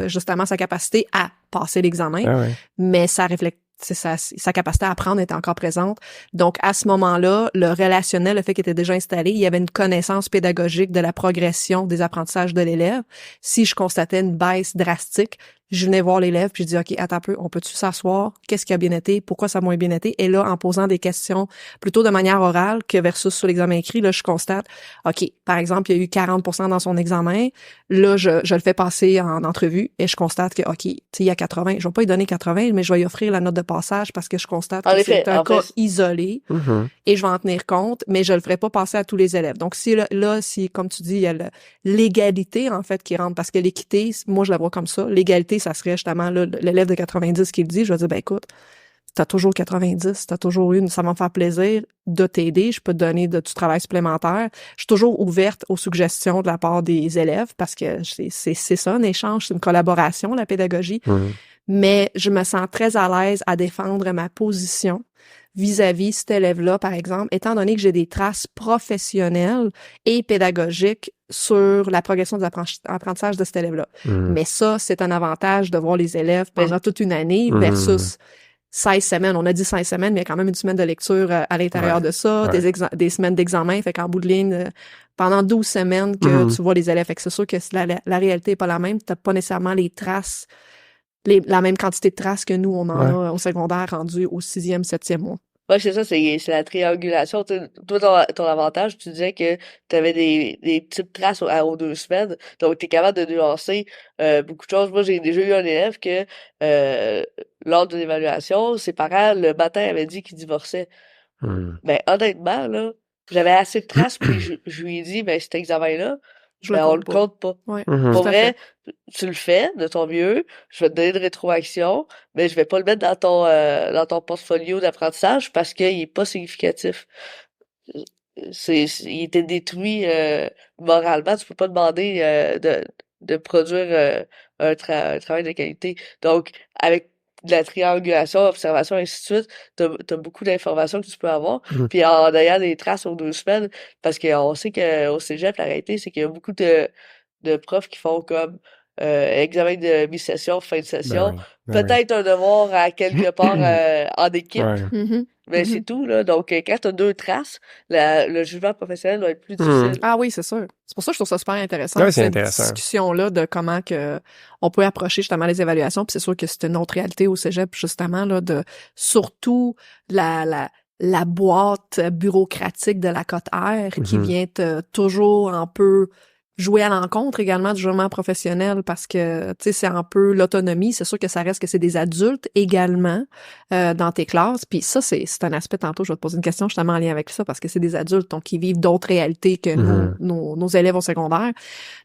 justement sa capacité à passer l'examen. Mais ça reflète sa capacité à apprendre était encore présente. Donc, à ce moment-là, le relationnel, le fait qu'il était déjà installé, il y avait une connaissance pédagogique de la progression des apprentissages de l'élève. Si je constatais une baisse drastique, je venais voir l'élève puis je dis OK, attends un peu, on peut-tu s'asseoir? Qu'est-ce qui a bien été? Pourquoi ça a moins bien été? Et là, en posant des questions plutôt de manière orale que versus sur l'examen écrit, là, je constate, OK, par exemple, il y a eu 40% dans son examen. Là, je le fais passer en entrevue et je constate que, OK, tu sais, il y a 80. Je vais pas lui donner 80, mais je vais lui offrir la note de passage parce que je constate que c'est un cas isolé et je vais en tenir compte, mais je le ferai pas passer à tous les élèves. Donc, si, comme tu dis, il y a l'égalité, en fait, qui rentre parce que l'équité, moi, je la vois comme ça. L'égalité, ça serait justement là, l'élève de 90 qui le dit, je vais dire, ben écoute, t'as toujours 90, t'as toujours eu, ça va me faire plaisir de t'aider, je peux te donner du travail supplémentaire. Je suis toujours ouverte aux suggestions de la part des élèves parce que c'est ça, un échange, c'est une collaboration, la pédagogie. Mais je me sens très à l'aise à défendre ma position vis-à-vis cet élève-là, par exemple, étant donné que j'ai des traces professionnelles et pédagogiques sur la progression des apprentissages de cet élève-là. Mais ça, c'est un avantage de voir les élèves pendant toute une année versus 16 semaines. On a dit 16 semaines, mais il y a quand même une semaine de lecture à l'intérieur de ça, des semaines d'examen. Fait qu'en bout de ligne, pendant 12 semaines que tu vois les élèves. Fait que c'est sûr que la réalité est pas la même. T'as pas nécessairement les traces, la même quantité de traces que nous, on en a au secondaire rendu au 6e, 7e mois. Ouais, c'est ça, c'est la triangulation. Toi, ton avantage, tu disais que tu avais des petites traces aux 2 semaines. Donc, tu es capable de nuancer beaucoup de choses. Moi, j'ai déjà eu un élève que lors d'une évaluation, ses parents, le matin, avaient dit qu'ils divorçaient. Ben, honnêtement, là, j'avais assez de traces, puis je lui ai dit, ben, cet examen-là, on le compte pas. Pour vrai, tu le fais de ton mieux, je vais te donner une rétroaction, mais je vais pas le mettre dans ton portfolio d'apprentissage parce qu'il est pas significatif. Il était détruit moralement, tu peux pas demander de produire un travail de qualité. Donc, avec de la triangulation, observation, ainsi de suite, t'as beaucoup d'informations que tu peux avoir. Puis en ayant des traces aux 2 semaines, parce qu'on sait qu'au cégep, la réalité, c'est qu'il y a beaucoup de profs qui font comme examen de mi-session, fin de session. Peut-être un devoir à quelque part en équipe. Mais c'est tout, là. Donc, quand t'as 2 traces, le jugement professionnel doit être plus difficile. Ah oui, c'est sûr. C'est pour ça que je trouve ça super intéressant. Cette discussion-là de comment que on peut approcher justement les évaluations. Puis c'est sûr que c'est une autre réalité au cégep, justement, là, de surtout la boîte bureaucratique de la cote R qui vient toujours un peu jouer à l'encontre également du jugement professionnel parce que, tu sais, c'est un peu l'autonomie. C'est sûr que ça reste que c'est des adultes également dans tes classes. Puis ça, c'est un aspect, tantôt, je vais te poser une question justement en lien avec ça parce que c'est des adultes, donc ils vivent d'autres réalités que nos élèves au secondaire.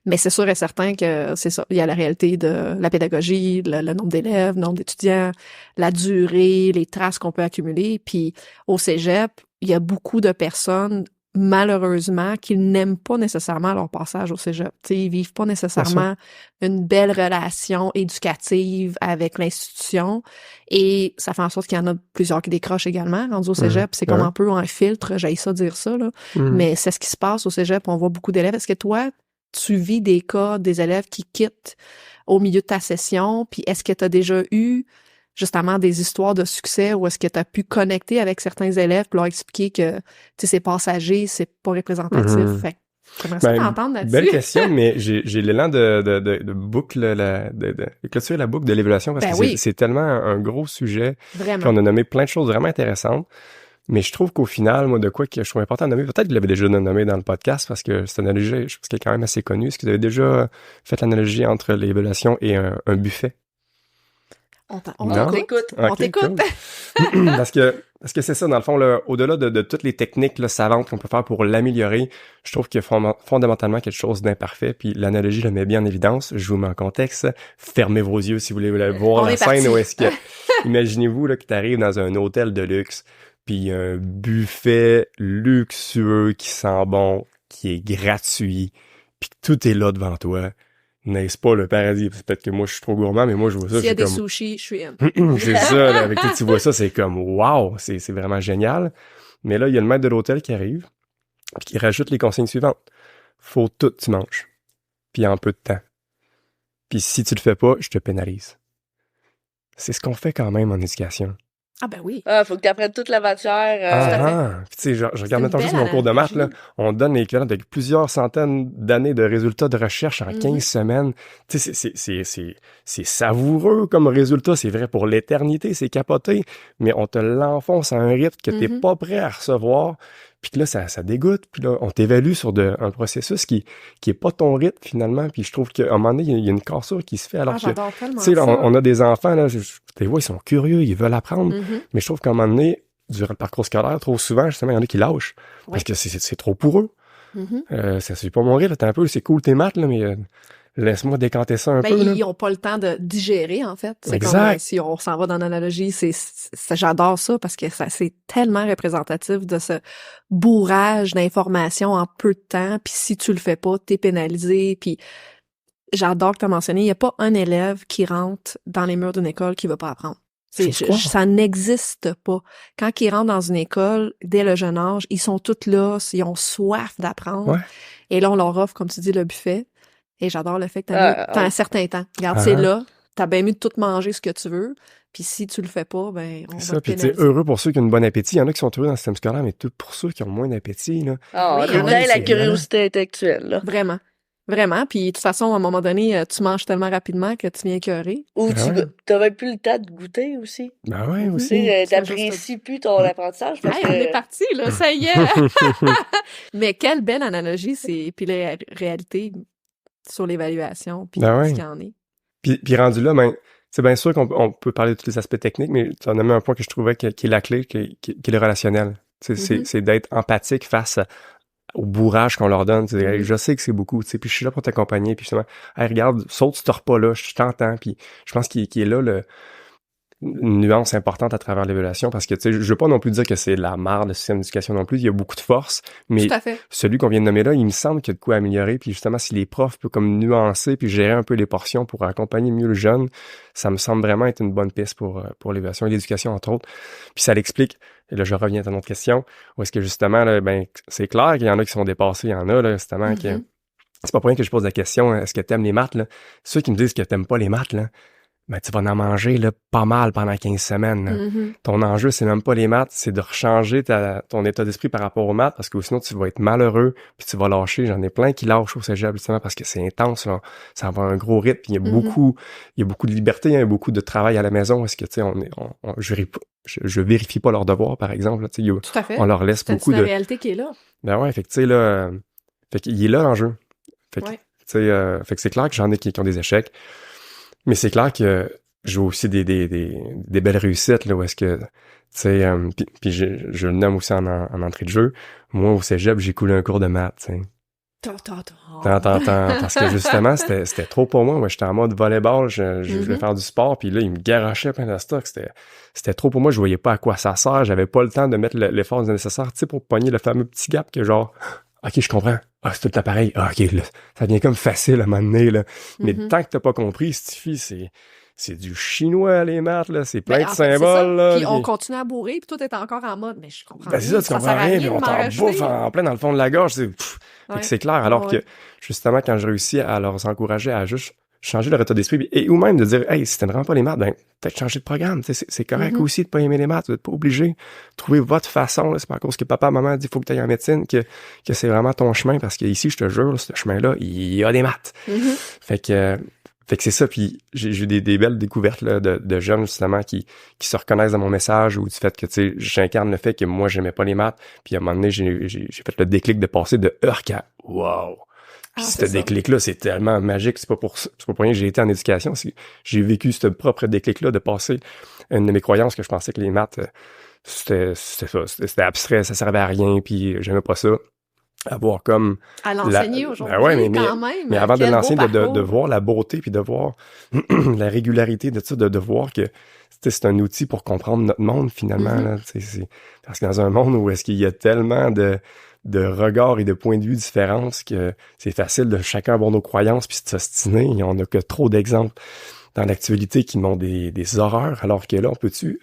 Mais c'est sûr et certain que c'est ça. Il y a la réalité de la pédagogie, le nombre d'élèves, le nombre d'étudiants, la durée, les traces qu'on peut accumuler. Puis au cégep, il y a beaucoup de personnes malheureusement, qui n'aiment pas nécessairement leur passage au cégep. T'sais, ils vivent pas nécessairement une belle relation éducative avec l'institution et ça fait en sorte qu'il y en a plusieurs qui décrochent également rendus au cégep. C'est comme un peu un filtre, j'haïs ça dire ça, là. Mais c'est ce qui se passe au cégep, on voit beaucoup d'élèves. Est-ce que toi, tu vis des cas des élèves qui quittent au milieu de ta session, puis est-ce que tu as déjà eu justement des histoires de succès où est-ce que tu as pu connecter avec certains élèves pour leur expliquer que, tu sais, c'est passager, c'est pas représentatif. Fait que j'aimerais ça t'entendre là-dessus. Belle question, mais j'ai l'élan de boucle, de clôturer la boucle de l'évaluation parce que c'est tellement un gros sujet. Vraiment. Puis on a nommé plein de choses vraiment intéressantes. Mais je trouve qu'au final, moi, de quoi que je trouve important de nommer, peut-être que vous l'avez déjà nommé dans le podcast parce que cette analogie, je pense qu'elle est quand même assez connue. Est-ce que vous avez déjà fait l'analogie entre l'évaluation et un buffet? On t'écoute. Okay, on t'écoute. Cool. parce que c'est ça, dans le fond, là, au-delà de toutes les techniques là, savantes qu'on peut faire pour l'améliorer, je trouve qu'il y a fondamentalement quelque chose d'imparfait. Puis l'analogie le met bien en évidence. Je vous mets en contexte. Fermez vos yeux si vous voulez voir la scène. Où est-ce que imaginez-vous là, que tu arrives dans un hôtel de luxe, puis un buffet luxueux qui sent bon, qui est gratuit, puis tout est là devant toi. N'est-ce pas le paradis? Peut-être que moi, je suis trop gourmand, mais moi, je vois ça. S'il y a des sushis, je suis in. C'est ça, là, avec tout, tu vois ça, c'est comme, wow, c'est vraiment génial. Mais là, il y a le maître de l'hôtel qui arrive, puis qui rajoute les consignes suivantes. Faut tout tu manges. Puis en peu de temps. Puis si tu le fais pas, je te pénalise. C'est ce qu'on fait quand même en éducation. Ah ben oui. Ah, faut que tu apprennes toute la matière. Puis tu sais, je regarde maintenant juste mon cours de maths, là. On donne l'équivalent avec plusieurs centaines d'années de résultats de recherche en 15 semaines. Tu sais, c'est savoureux comme résultat. C'est vrai pour l'éternité, c'est capoté. Mais on te l'enfonce à un rythme que t'es pas prêt à recevoir. Puis que là, ça dégoûte. Puis là, on t'évalue sur un processus qui est pas ton rythme, finalement. Puis je trouve qu'à un moment donné, il y a une cassure qui se fait. Alors que, tu sais, on a des enfants, là, je les vois, ils sont curieux, ils veulent apprendre. Mais je trouve qu'à un moment donné, durant le parcours scolaire, trop souvent, justement, il y en a qui lâchent. Parce que c'est trop pour eux. Ça suit pas mon rythme. T'es un peu, c'est cool tes maths, là, mais laisse-moi décanter ça un peu. Ils ont pas le temps de digérer, en fait. C'est exact. Comme si on s'en va dans l'analogie, j'adore ça parce que c'est tellement représentatif de ce bourrage d'informations en peu de temps. Puis si tu le fais pas, t'es pénalisé. Puis j'adore que tu as mentionné, il y a pas un élève qui rentre dans les murs d'une école qui veut pas apprendre. Ça n'existe pas. Quand ils rentrent dans une école, dès le jeune âge, ils sont tous là, ils ont soif d'apprendre. Ouais. Et là, on leur offre, comme tu dis, le buffet. Et j'adore le fait que t'as un certain temps. Regarde, c'est là. T'as bien mieux de tout manger ce que tu veux. Puis si tu le fais pas, ben, on va te pénaliser. Puis heureux pour ceux qui ont un bon appétit. Il y en a qui sont heureux dans le système scolaire, mais tout pour ceux qui ont moins d'appétit, là. Ah, oui, la curiosité intellectuelle, là. Vraiment. Vraiment. Puis, de toute façon, à un moment donné, tu manges tellement rapidement que tu viens écœurer. Ou t'as même plus le temps de goûter aussi. Ben ouais, aussi. T'apprécies plus ton apprentissage. Hey, on est parti, là. Ça y est. Mais quelle belle analogie, puis la réalité sur l'évaluation, puis ce qu'il y en est. Puis rendu là, ben, c'est bien sûr qu'on peut parler de tous les aspects techniques, mais tu en as mis un point que je trouvais qui est la clé, qui est le relationnel. C'est d'être empathique face au bourrage qu'on leur donne. Je sais que c'est beaucoup, tu sais, puis je suis là pour t'accompagner, puis justement, hey, regarde, saute ce repas-là, je t'entends, puis je pense qu'il est là une nuance importante à travers l'évaluation, parce que, tu sais, je veux pas non plus dire que c'est la marde, le système d'éducation non plus, il y a beaucoup de force, mais celui qu'on vient de nommer là, il me semble qu'il y a de quoi améliorer, puis justement, si les profs peuvent comme nuancer, puis gérer un peu les portions pour accompagner mieux le jeune, ça me semble vraiment être une bonne piste pour l'évaluation et l'éducation, entre autres. Puis ça l'explique, et là, je reviens à ton autre question, où est-ce que justement, là, ben, c'est clair qu'il y en a qui sont dépassés, il y en a, là, justement, qui... C'est pas pour rien que je pose la question, est-ce que t'aimes les maths, là? Ceux qui me disent que t'aimes pas les maths, là, ben, tu vas en manger là, pas mal pendant 15 semaines. Ton enjeu, c'est même pas les maths, c'est de rechanger ton état d'esprit par rapport aux maths, parce que sinon, tu vas être malheureux, puis tu vas lâcher. J'en ai plein qui lâchent au cégep, justement, parce que c'est intense, là. Ça va un gros rythme, puis il y a beaucoup de liberté, il y a beaucoup de travail à la maison. Est-ce que, tu sais, je vérifie pas leurs devoirs, par exemple, là, tu sais, tout à fait. On leur laisse beaucoup de... C'est la réalité qui est là. Ben ouais, fait que, tu sais, là, fait qu'il est là l'enjeu. Fait que, tu sais, fait que c'est clair que j'en ai qui ont des échecs, mais c'est clair que je vois aussi des belles réussites, là, où est-ce que, tu sais, puis je le nomme aussi en entrée de jeu. Moi, au cégep, j'ai coulé un cours de maths, tu sais. Parce que justement, c'était trop pour moi. Moi, j'étais en mode volleyball, je voulais faire du sport, puis là, il me garochait plein de stock. C'était trop pour moi, je voyais pas à quoi ça sert, j'avais pas le temps de mettre l'effort nécessaire, tu sais, pour pogner le fameux petit gap que genre, OK, je comprends. Ah, c'est tout pareil. Ah, OK, là, ça devient comme facile à un moment donné, là. Mais tant que t'as pas compris, c'est du chinois, les maths, là. C'est plein de symboles, là. Puis on continue à bourrer, puis tout est encore en mode, mais je comprends c'est ça, tu comprends rien, mais on t'en bouffe en plein dans le fond de la gorge. Fait que c'est clair. Alors que, justement, quand je réussis à leur encourager à juste changer leur état d'esprit, ou même de dire, hey, si t'aimes vraiment pas les maths, ben, peut-être changer de programme. C'est correct aussi de pas aimer les maths. Vous êtes pas obligé. Trouvez votre façon, là. C'est pas à cause que papa, maman dit, faut que t'ailles en médecine, que c'est vraiment ton chemin, parce que ici, je te jure, ce chemin-là, il y a des maths. Fait que c'est ça, puis j'ai eu des belles découvertes là, de jeunes justement qui se reconnaissent dans mon message, ou du fait que, tu sais, j'incarne le fait que moi j'aimais pas les maths, puis à un moment donné j'ai fait le déclic de passer de Urk à wow. Puis ce déclic-là, c'est tellement magique, c'est pas pour rien que j'ai été en éducation, j'ai vécu ce propre déclic-là de passer une de mes croyances que je pensais que les maths c'était abstrait, ça servait à rien, puis j'aimais pas ça. Avoir comme à l'enseigner aujourd'hui, quand même. Mais avant de l'enseigner, de voir la beauté, puis de voir la régularité de ça, de voir que c'est un outil pour comprendre notre monde, finalement. Là, parce que dans un monde où est-ce qu'il y a tellement de regards et de points de vue différents que c'est facile de chacun avoir nos croyances puis de s'ostiner. Et on n'a que trop d'exemples dans l'actualité qui montrent des horreurs, alors que là, on peut-tu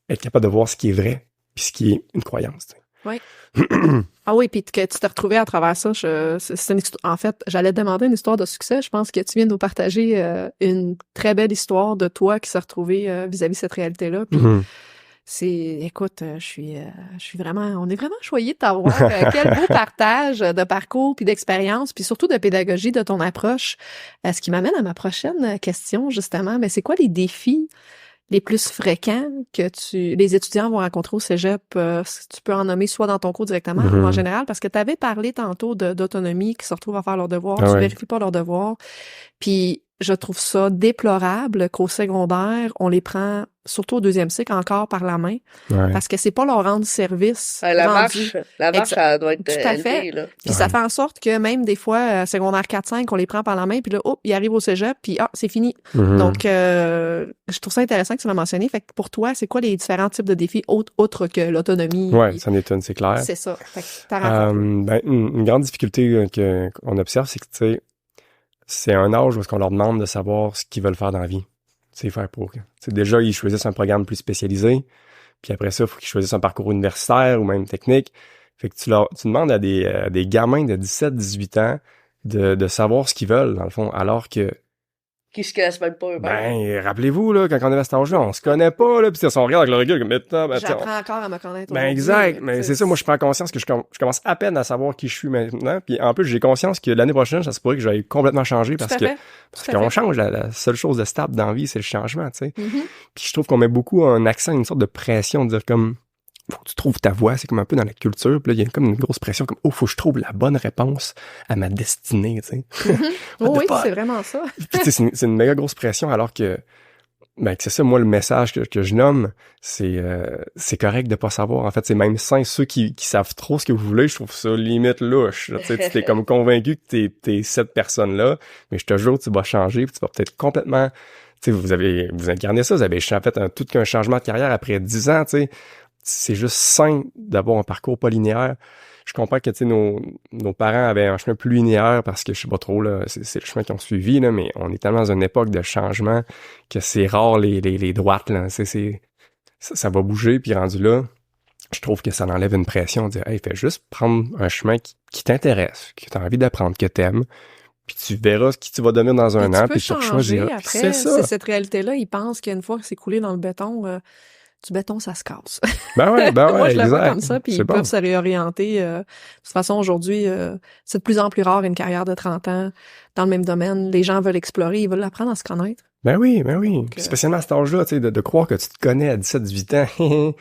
être capable de voir ce qui est vrai puis ce qui est une croyance, t'sais. Oui. Ah oui, puis que tu t'es retrouvé à travers ça. En fait, j'allais te demander une histoire de succès. Je pense que tu viens de nous partager une très belle histoire de toi qui s'est retrouvé vis-à-vis cette réalité-là. Puis écoute, je suis vraiment, on est vraiment choyés de t'avoir. Quel beau partage de parcours puis d'expérience, puis surtout de pédagogie de ton approche. Ce qui m'amène à ma prochaine question, justement, mais c'est quoi les défis les plus fréquents que les étudiants vont rencontrer au cégep, tu peux en nommer soit dans ton cours directement ou en général, parce que tu avais parlé tantôt d'autonomie, qui se retrouvent à faire leurs devoirs, tu vérifies pas leurs devoirs. Puis je trouve ça déplorable qu'au secondaire, on les prend, surtout au deuxième cycle, encore par la main, parce que c'est pas leur rendre service. La marche, elle doit être tout à fait. Là. Puis ça fait en sorte que même des fois, secondaire 4-5, on les prend par la main, puis là, ils arrivent au cégep, puis c'est fini. Donc, je trouve ça intéressant que tu l'as mentionné. Fait que pour toi, c'est quoi les différents types de défis autres que l'autonomie? Oui, ça m'étonne, c'est clair. C'est ça. Fait que t'as une grande difficulté qu'on observe, c'est que, tu sais, c'est un âge où est-ce qu'on leur demande de savoir ce qu'ils veulent faire dans la vie. C'est faire pour. Déjà, ils choisissent un programme plus spécialisé, puis après ça, il faut qu'ils choisissent un parcours universitaire ou même technique. Fait que tu demandes à des gamins de 17-18 ans de savoir ce qu'ils veulent, dans le fond, alors que qui se connaissent même pas eux-mêmes. Rappelez-vous, là, quand on est à cet âge-là, on se connaît pas, là, pis si on regarde avec le recul, comme, j'apprends encore à me connaître. Exact. Mais c'est ça, moi, je prends conscience que je commence à peine à savoir qui je suis maintenant. Puis en plus, j'ai conscience que l'année prochaine, ça se pourrait que j'aille complètement changer parce qu'on change. La seule chose de stable dans la vie, c'est le changement, tu sais. Puis je trouve qu'on met beaucoup un accent, une sorte de pression, de dire comme, faut que tu trouves ta voie, c'est comme un peu dans la culture, puis là, il y a comme une grosse pression, comme, faut que je trouve la bonne réponse à ma destinée, tu sais. Oui, c'est vraiment ça. Puis tu sais, c'est une méga grosse pression, alors que, que c'est ça, moi, le message que je nomme, c'est correct de pas savoir. En fait, c'est même sain, ceux qui savent trop ce que vous voulez, je trouve ça limite louche. Tu sais, t'es comme convaincu que t'es cette personne-là, mais je te jure, tu vas changer, puis tu vas peut-être complètement, tu sais, vous incarnez ça, vous avez fait tout qu'un changement de carrière après 10 ans, tu sais. C'est juste sain d'avoir un parcours pas linéaire. Je comprends que, tu sais, nos parents avaient un chemin plus linéaire parce que, je sais pas trop, là, c'est le chemin qu'ils ont suivi, là, mais on est tellement dans une époque de changement que c'est rare les droites, là. Ça va bouger, puis rendu là, je trouve que ça enlève une pression de dire, hey, fais juste prendre un chemin qui t'intéresse, que t'as envie d'apprendre, que t'aimes, puis tu verras ce qui tu vas devenir dans un an, puis tu choisiras. Après, c'est ça. C'est cette réalité-là, ils pensent qu'une fois que c'est coulé dans le béton, du béton, ça se casse. Ouais, Moi, je exact. le vois comme ça, puis ils peuvent se réorienter. De toute façon, aujourd'hui, c'est de plus en plus rare une carrière de 30 ans dans le même domaine. Les gens veulent explorer, ils veulent apprendre à se connaître. Ben oui. Donc, Puis spécialement à cet âge-là, tu sais, de croire que tu te connais à 17-18 ans.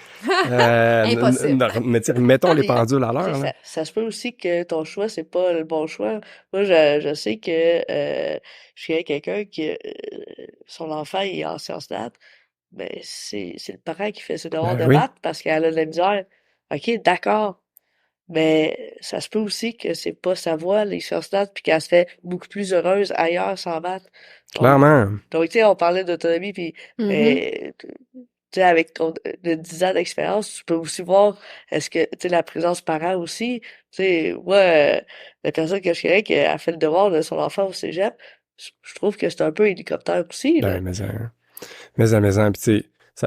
Impossible. Mais mettons les pendules à Tu sais, l'heure, là. ça se peut aussi que ton choix, c'est pas le bon choix. Moi, je sais que je connais quelqu'un qui son enfant il est en sciences nat, mais c'est le parent qui fait ses devoirs Ben de oui. maths parce qu'elle a de la misère. OK, d'accord. Mais ça se peut aussi que c'est pas sa voie, les sciences nat, puis qu'elle se fait beaucoup plus heureuse ailleurs sans maths. Clairement. Donc, tu sais, on parlait d'autonomie, puis Mhm. tu sais, avec ton de 10 ans d'expérience, tu peux aussi voir est-ce que, tu sais, la présence parent aussi, tu sais, moi, la personne que je connais qui a fait le devoir de son enfant au cégep, je trouve que c'est un peu hélicoptère aussi, là. Ben, mais puis tu sais,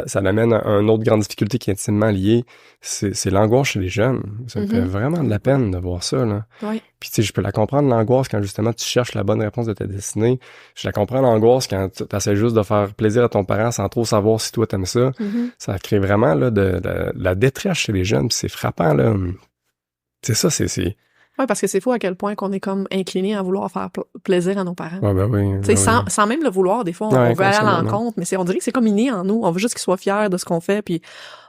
ça l'amène à une autre grande difficulté qui est intimement liée, c'est l'angoisse chez les jeunes. Ça me fait Mhm. vraiment de la peine de voir ça, là. Oui. Puis tu sais, je peux la comprendre, l'angoisse, quand justement tu cherches la bonne réponse de ta destinée. Je la comprends, l'angoisse, quand tu essaies juste de faire plaisir à ton parent sans trop savoir si toi t'aimes ça. Mhm. Ça crée vraiment là, de la détresse chez les jeunes, puis c'est frappant, là. C'est ça, c'est... Ouais, parce que c'est fou à quel point qu'on est comme incliné à vouloir faire plaisir à nos parents. Ouais, ben oui. Tu sais, ben oui. sans même le vouloir, des fois, Ouais, on veut aller à consciemment, non. l'encontre, mais on dirait que c'est comme inné en nous. On veut juste qu'ils soient fiers de ce qu'on fait, puis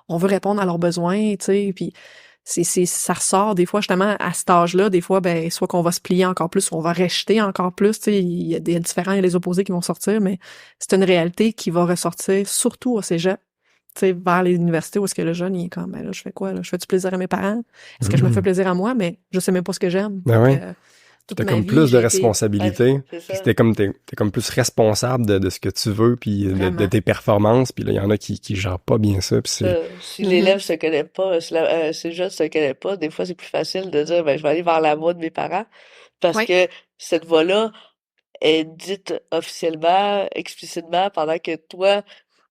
on veut répondre à leurs besoins, tu sais, puis ça ressort des fois justement à cet âge-là, des fois, ben, soit qu'on va se plier encore plus, ou on va rejeter encore plus, tu sais, il y a des différents et les opposés qui vont sortir, mais c'est une réalité qui va ressortir surtout au cégep, tu sais, vers les universités où est-ce que le jeune, il est comme, ben là, je fais quoi, là? Je fais du plaisir à mes parents? Est-ce que je me fais plaisir à moi? Mais je sais même pas ce que j'aime. Ben Donc, oui. toute T'as ma comme vie, plus de j'ai été- responsabilité. Ouais, c'est Puis ça. t'es comme plus responsable de ce que tu veux, puis de Vraiment. tes performances. Puis là, il y en a qui gèrent pas bien ça. Puis c'est... Si Mhm. l'élève se connaît pas, si le jeune se connaît pas, des fois, c'est plus facile de dire, ben, je vais aller vers la voie de mes parents. Parce Ouais. que cette voie-là est dite officiellement, explicitement, pendant que toi,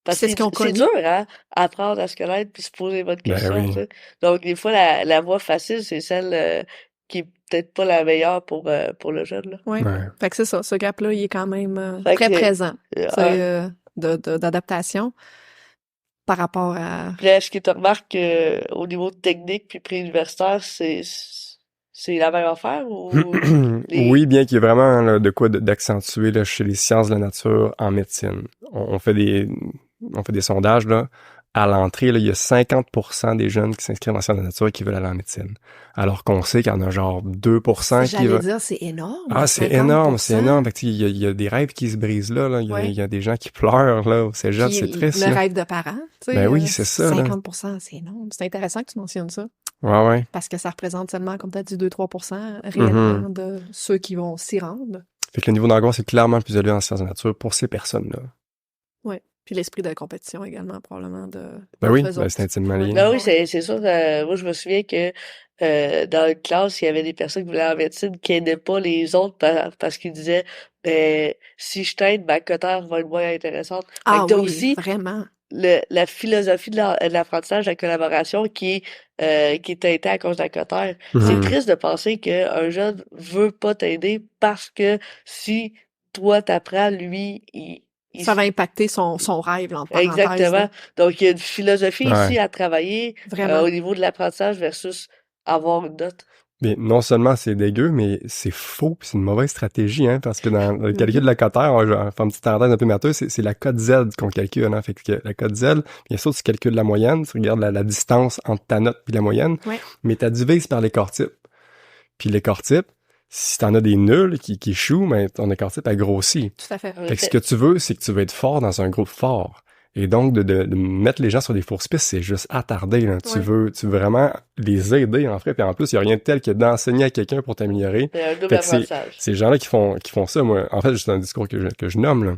parce C'est que ce qu'on c'est connaît. dur, hein, apprendre à se connaître puis se poser les bonnes Ben questions, oui. tu sais. Donc, des fois, la voie facile, c'est celle qui est peut-être pas la meilleure pour le jeune, là. Oui. Ouais. Fait que c'est ça. Ce gap-là, il est quand même Fait très que, présent. euh, C'est d'adaptation par rapport à. Puis là, est-ce que tu remarques au niveau technique puis pré-universitaire, c'est la même affaire ou les... Oui, bien qu'il y ait vraiment là, de quoi d'accentuer là, chez les sciences de la nature en médecine. On fait des sondages là. À l'entrée, là, il y a 50% des jeunes qui s'inscrivent en sciences de la nature et qui veulent aller en médecine. Alors qu'on sait qu'il y en a genre 2% qui J'allais veulent... dire, c'est énorme. Ah, c'est 50%. énorme, c'est énorme. Fait que, tu sais, il y a des rêves qui se brisent là. Il Ouais. y a des gens qui pleurent là au cégep, Puis c'est triste. le là. rêve de parents, tu sais. Ben oui, c'est ça, là. 50%, c'est énorme. C'est intéressant que tu mentionnes ça. Ouais. Parce que ça représente seulement, comme tu as dit, 2-3% réellement de ceux qui vont s'y rendre. Fait que le niveau d'angoisse est clairement le plus élevé en sciences de la nature pour ces personnes-là. Oui. Puis l'esprit de compétition également, probablement, Ben oui, entre eux ben autres. c'est intimement lié. Ben oui, c'est sûr. Moi, je me souviens que dans une classe, il y avait des personnes qui voulaient en médecine qui aidaient pas les autres parce qu'ils disaient ben, si je t'aide, ma cotère va être moins intéressante. Fait Ah que t'as oui, aussi vraiment. la philosophie de l'apprentissage, de la collaboration qui est teintée à cause de la cotère. C'est Mhm. triste de penser qu'un jeune veut pas t'aider parce que si toi t'apprends, lui, il Ça va impacter son rêve, là, en parenthèse. Exactement. Là. Donc, il y a une philosophie Ouais. ici à travailler Vraiment. au niveau de l'apprentissage versus avoir une note. Mais non seulement c'est dégueu, mais c'est faux, puis c'est une mauvaise stratégie, hein, parce que dans le calcul de la cotère, on va faire une petite parenthèse un peu mateuse, c'est la cote Z qu'on calcule, hein, fait que la cote Z, bien sûr, tu calcules la moyenne, tu regardes la distance entre ta note et la moyenne, Ouais. mais tu divises par l'écart type. Puis l'écart type, si t'en as des nuls qui échouent, ben, ton écart type a grossi. Tout à fait. Fait que ce que tu veux, c'est que tu veux être fort dans un groupe fort. Et donc, de mettre les gens sur des fausses pistes, c'est juste attardé. Là. Tu veux vraiment les aider, en fait. Puis en plus, il n'y a rien de tel que d'enseigner à quelqu'un pour t'améliorer. C'est un double Fait que apprentissage. ces gens-là qui font ça, moi, en fait, c'est un discours que je nomme. Là.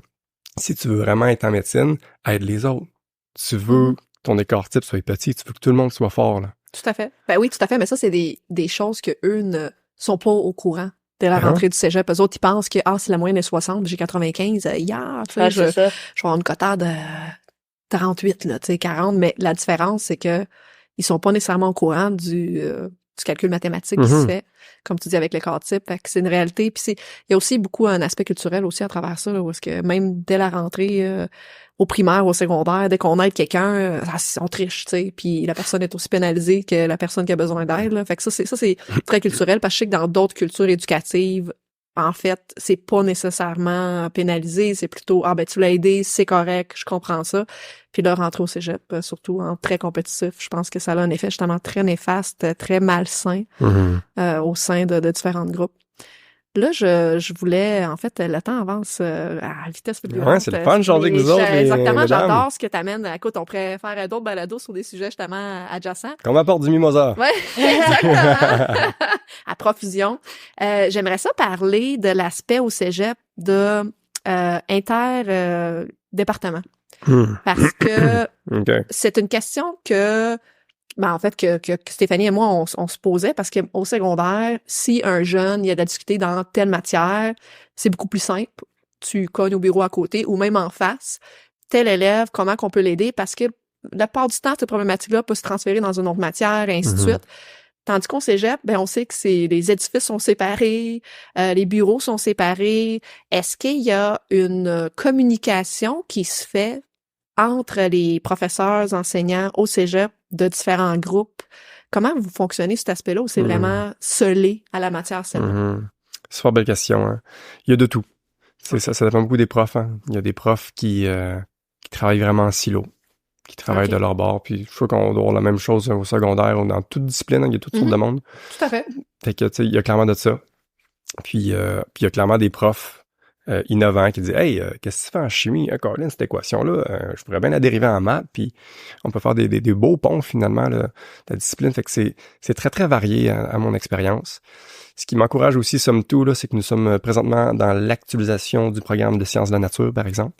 Si tu veux vraiment être en médecine, aide les autres. Tu veux que ton écart type soit petit, tu veux que tout le monde soit fort. Là. Tout à fait. Ben oui, tout à fait. Mais ça, c'est des choses que eux ne sont pas au courant. Dès la Ah. rentrée du cégep, eux autres, ils pensent que, si la moyenne est 60, j'ai 95, hier, tu sais, Ah, je c'est vais ça. avoir une cotère de 38, là, tu sais, 40. Mais la différence, c'est que ils sont pas nécessairement au courant du calcul mathématique qui se fait, comme tu dis, avec l'écart type. Fait que c'est une réalité. Puis il y a aussi beaucoup un aspect culturel aussi à travers ça, là, où est-ce que même dès la rentrée, au primaire ou au secondaire, dès qu'on aide quelqu'un, on triche, tu sais, puis la personne est aussi pénalisée que la personne qui a besoin d'aide, là. Fait que ça c'est très culturel, parce que je sais que dans d'autres cultures éducatives en fait, c'est pas nécessairement pénalisé, c'est plutôt, ah ben tu l'as aidé, c'est correct, je comprends ça. Puis là, rentrer au cégep, surtout en très compétitif, je pense que ça a un effet justement très néfaste, très malsain au sein de différents groupes. Là, je voulais, en fait, le temps avance à vitesse fulgurante. Ouais, c'est le fun de jaser avec vous autres, exactement, mesdames. j'adore ce que t'amènes. Écoute, on pourrait faire d'autres balados sur des sujets justement adjacents. Qu'on m'apporte du mimosa. Ouais, exactement. À profusion. J'aimerais ça parler de l'aspect au cégep de département. Parce que c'est une question que en fait, que Stéphanie et moi, on se posait parce qu'au secondaire, si un jeune, il y a de la difficulté dans telle matière, c'est beaucoup plus simple. Tu cognes au bureau à côté ou même en face. Tel élève, comment qu'on peut l'aider? Parce que la part du temps, cette problématique-là peut se transférer dans une autre matière, et ainsi de suite. Tandis qu'au cégep, ben, on sait que les édifices sont séparés, les bureaux sont séparés. Est-ce qu'il y a une communication qui se fait entre les professeurs, enseignants au cégep de différents groupes? Comment vous fonctionnez cet aspect-là où c'est vraiment scellé à la matière celle-là? Super belle question. Hein. Il y a de tout. Ça dépend beaucoup des profs. Hein. Il y a des profs qui travaillent vraiment en silo, qui travaillent de leur bord. Puis je crois qu'on doit avoir la même chose au secondaire ou dans toute discipline. Hein, il y a toutes sortes de monde. Tout à fait. Fait que, tu sais, il y a clairement de ça. Puis il y a clairement des profs innovants qui disent « Hey, qu'est-ce que tu fais en chimie? Hein, Colin, cette équation-là, je pourrais bien la dériver en maths. » Puis on peut faire des beaux ponts, finalement, là, de la discipline. Fait que c'est très, très varié à mon expérience. Ce qui m'encourage aussi, somme toute, là, c'est que nous sommes présentement dans l'actualisation du programme de sciences de la nature, par exemple,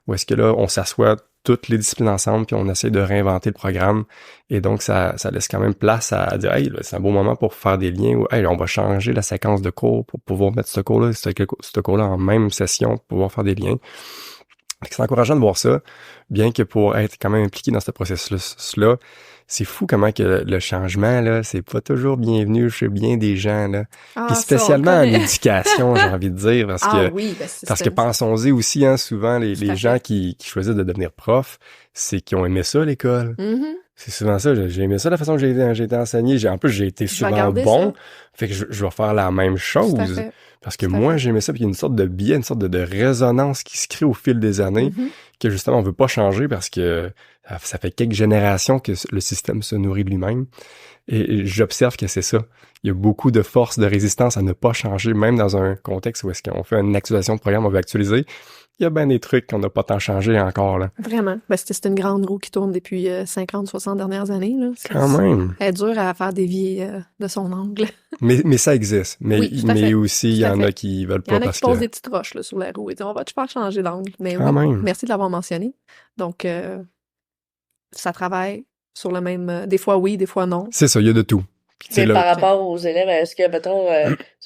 où est-ce que là, on s'assoit toutes les disciplines ensemble, puis on essaie de réinventer le programme. Et donc, ça laisse quand même place à dire « Hey, là, c'est un beau moment pour faire des liens. » ou « Hey, on va changer la séquence de cours pour pouvoir mettre ce cours-là, ce cours-là en même session pour pouvoir faire des liens. » C'est encourageant de voir ça, bien que pour être quand même impliqué dans ce processus-là, c'est fou comment que le changement, là, c'est pas toujours bienvenu chez bien des gens, là. Puis spécialement en éducation, j'ai envie de dire, parce que pensons-y aussi, hein, souvent, les gens qui choisissent de devenir prof, c'est qu'ils ont aimé ça, l'école. C'est souvent ça, j'ai aimé ça, la façon que j'ai été enseigné. En plus, j'ai été souvent bon, fait que je vais faire la même chose. Parce que moi, j'aimais ça, puis il y a une sorte de biais, une sorte de résonance qui se crée au fil des années, que justement, on veut pas changer parce que ça fait quelques générations que le système se nourrit de lui-même. Et j'observe que c'est ça. Il y a beaucoup de force, de résistance à ne pas changer, même dans un contexte où est-ce qu'on fait une actualisation de programme, on veut actualiser. Il y a bien des trucs qu'on n'a pas tant changé encore, là. Vraiment. Ben, c'est une grande roue qui tourne depuis 50, 60 dernières années, là. Quand même. Elle est dure à faire dévier de son angle. mais ça existe. Mais aussi, il y en a qui veulent pas parce que... Il y en a qui posent des petites roches, là, sur la roue et disent, on va te faire changer d'angle. Mais quand même. Merci de l'avoir mentionné. Donc, ça travaille sur le même... des fois oui, des fois non. C'est ça, il y a de tout. Mais par rapport aux élèves, est-ce que, mettons,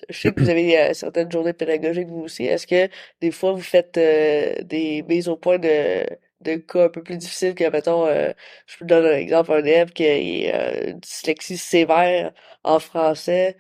je sais que vous avez certaines journées pédagogiques, vous aussi, est-ce que des fois vous faites des mises au point de cas un peu plus difficiles que, mettons, je vous donne un exemple, un élève qui a une dyslexie sévère en français,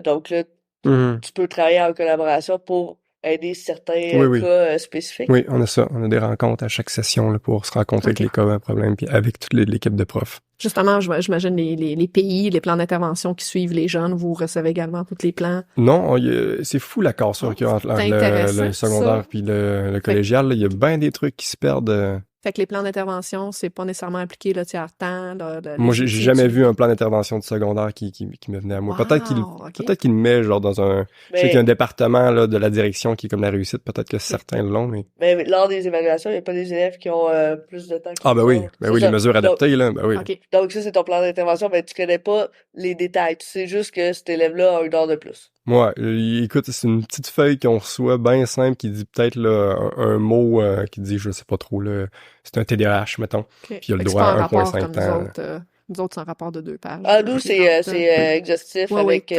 donc là, tu peux travailler en collaboration pour aider certains cas spécifiques? Oui, on a ça. On a des rencontres à chaque session là, pour se rencontrer avec les cas à problème, puis avec toute l'équipe de profs. Justement, j'imagine les pays, les plans d'intervention qui suivent les jeunes, vous recevez également tous les plans? Non, c'est fou la cassure qu'il y a entre le secondaire puis le collégial. Il y a bien des trucs qui se perdent. Fait que les plans d'intervention, c'est pas nécessairement appliqué le tiers-temps. Moi, j'ai jamais vu un plan d'intervention de secondaire qui me venait à moi. Wow, Peut-être qu'il le met genre dans un... Je sais qu'il y a un département là, de la direction qui est comme la réussite. Peut-être que certains l'ont, mais... Mais lors des évaluations, il n'y a pas des élèves qui ont plus de temps que Ah, ben oui. Ben oui, les mesures adaptées, là. Ben oui. Okay. Donc ça, c'est ton plan d'intervention, mais tu connais pas les détails. Tu sais juste que cet élève-là a 1 heure de plus. Ouais, écoute, c'est une petite feuille qu'on reçoit bien simple qui dit peut-être là, un mot qui dit, je sais pas trop, là, c'est un TDAH, mettons. Okay. Puis il y a le droit à 1,5 temps. Nous autres, c'est un rapport de 2 pages. Ah, nous, c'est exhaustif avec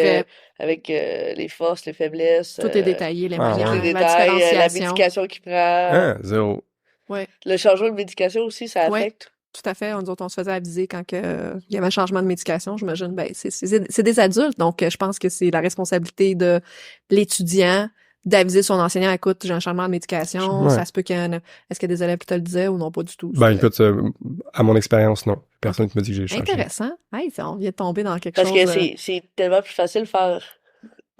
les forces, les faiblesses. Tout est détaillé, les moyens, les détails, la médication qu'il prend. Ah, 0. Ouais. Le changement de médication aussi, ça affecte. Tout à fait. Nous autres, on se faisait aviser quand il y avait un changement de médication. J'imagine, ben, c'est des adultes. Donc, je pense que c'est la responsabilité de l'étudiant d'aviser son enseignant, écoute, j'ai un changement de médication, ça se peut qu'il y ait est-ce qu'il y a des élèves qui te le disaient ou non, pas du tout? Ben, écoute, à mon expérience, non. Personne qui me dit que j'ai changé. Intéressant. Hey, on vient de tomber dans quelque chose. Parce que c'est tellement plus facile de faire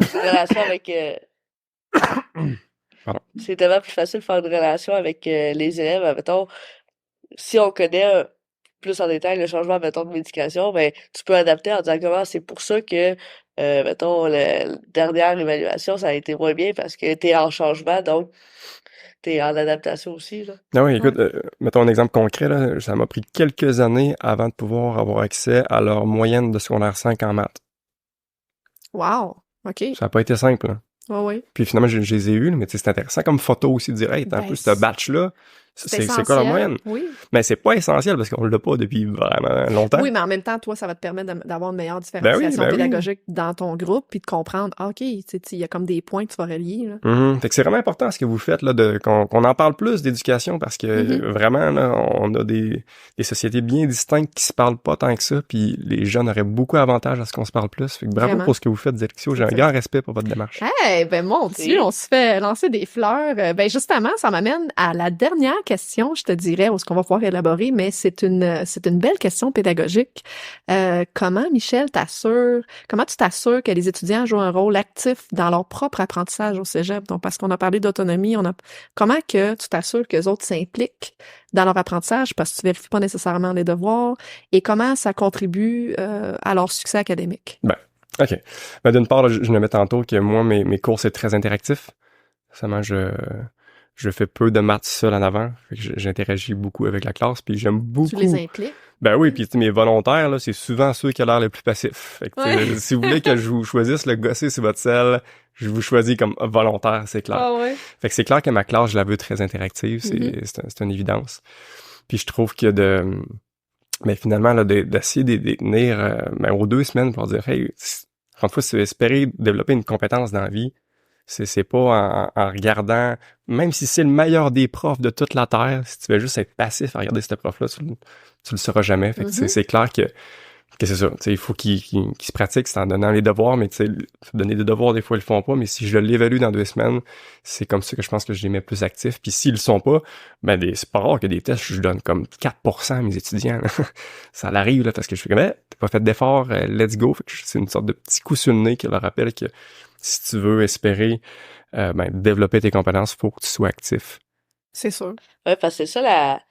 une relation avec Pardon. C'est tellement plus facile de faire une relation avec les élèves. Mettons, si on connaît plus en détail le changement, mettons, de médication, ben, tu peux adapter en disant comment c'est pour ça que, mettons, la dernière évaluation, ça a été moins bien parce que t'es en changement, donc t'es en adaptation aussi, là. Ah oui, écoute, mettons un exemple concret, là, ça m'a pris quelques années avant de pouvoir avoir accès à leur moyenne de secondaire 5 en maths. Wow. OK. Ça n'a pas été simple, là. Oui. Puis finalement, je les ai eus, mais tu sais, c'est intéressant comme photo aussi de dire, hey, en plus, ce batch-là, c'est quoi la moyenne? Oui. Mais c'est pas essentiel parce qu'on l'a pas depuis vraiment longtemps. Oui, mais en même temps, toi, ça va te permettre d'avoir une meilleure différenciation pédagogique dans ton groupe puis de comprendre, OK, il y a comme des points que tu vas relier. Là. Fait que c'est vraiment important ce que vous faites, là, qu'on en parle plus d'éducation parce que vraiment, là, on a des sociétés bien distinctes qui se parlent pas tant que ça, puis les jeunes auraient beaucoup d'avantages à ce qu'on se parle plus. Fait que bravo pour ce que vous faites, Zélixio. J'ai un grand respect pour votre démarche. Ben mon Dieu, on se fait lancer des fleurs. Ben justement, ça m'amène à la dernière question, je te dirais, où est-ce qu'on va pouvoir élaborer, mais c'est une belle question pédagogique. Comment, Michel, comment tu t'assures que les étudiants jouent un rôle actif dans leur propre apprentissage au cégep? Donc, parce qu'on a parlé d'autonomie, comment que tu t'assures que les autres s'impliquent dans leur apprentissage parce que tu vérifies pas nécessairement les devoirs et comment ça contribue à leur succès académique? OK. Ben, d'une part, là, je le mets tantôt que moi, mes cours, c'est très interactif. Seulement, je fais peu de maths seul en avant. Fait que j'interagis beaucoup avec la classe, puis j'aime beaucoup... Tu les impliques? Ben oui, puis mes volontaires, là, c'est souvent ceux qui ont l'air le plus passifs. Fait que, si vous voulez que je vous choisisse le gosser sur votre selle, je vous choisis comme volontaire, c'est clair. Ah ouais. Fait que c'est clair que ma classe, je la veux très interactive, c'est une évidence. Puis je trouve que mais finalement, là, d'essayer de tenir aux 2 semaines pour dire, hey, quand fois, si tu veux espérer développer une compétence dans la vie, c'est pas en regardant, même si c'est le meilleur des profs de toute la Terre, si tu veux juste être passif à regarder ce prof-là, tu le sauras jamais. Fait que c'est clair que c'est ça. Il faut qu'il se pratique, c'est en donnant les devoirs, mais tu sais, donner des devoirs, des fois, ils le font pas, mais si je l'évalue dans 2 semaines, c'est comme ça que je pense que je les mets plus actifs. Puis s'ils le sont pas, ben c'est pas rare que des tests, je donne comme 4% à mes étudiants. Là. Ça l'arrive, là, parce que je fais comme, t'as pas fait d'effort, let's go. Fait que c'est une sorte de petit coup sur le nez qui leur rappelle que si tu veux espérer développer tes compétences, il faut que tu sois actif. C'est sûr. Ouais, parce que c'est ça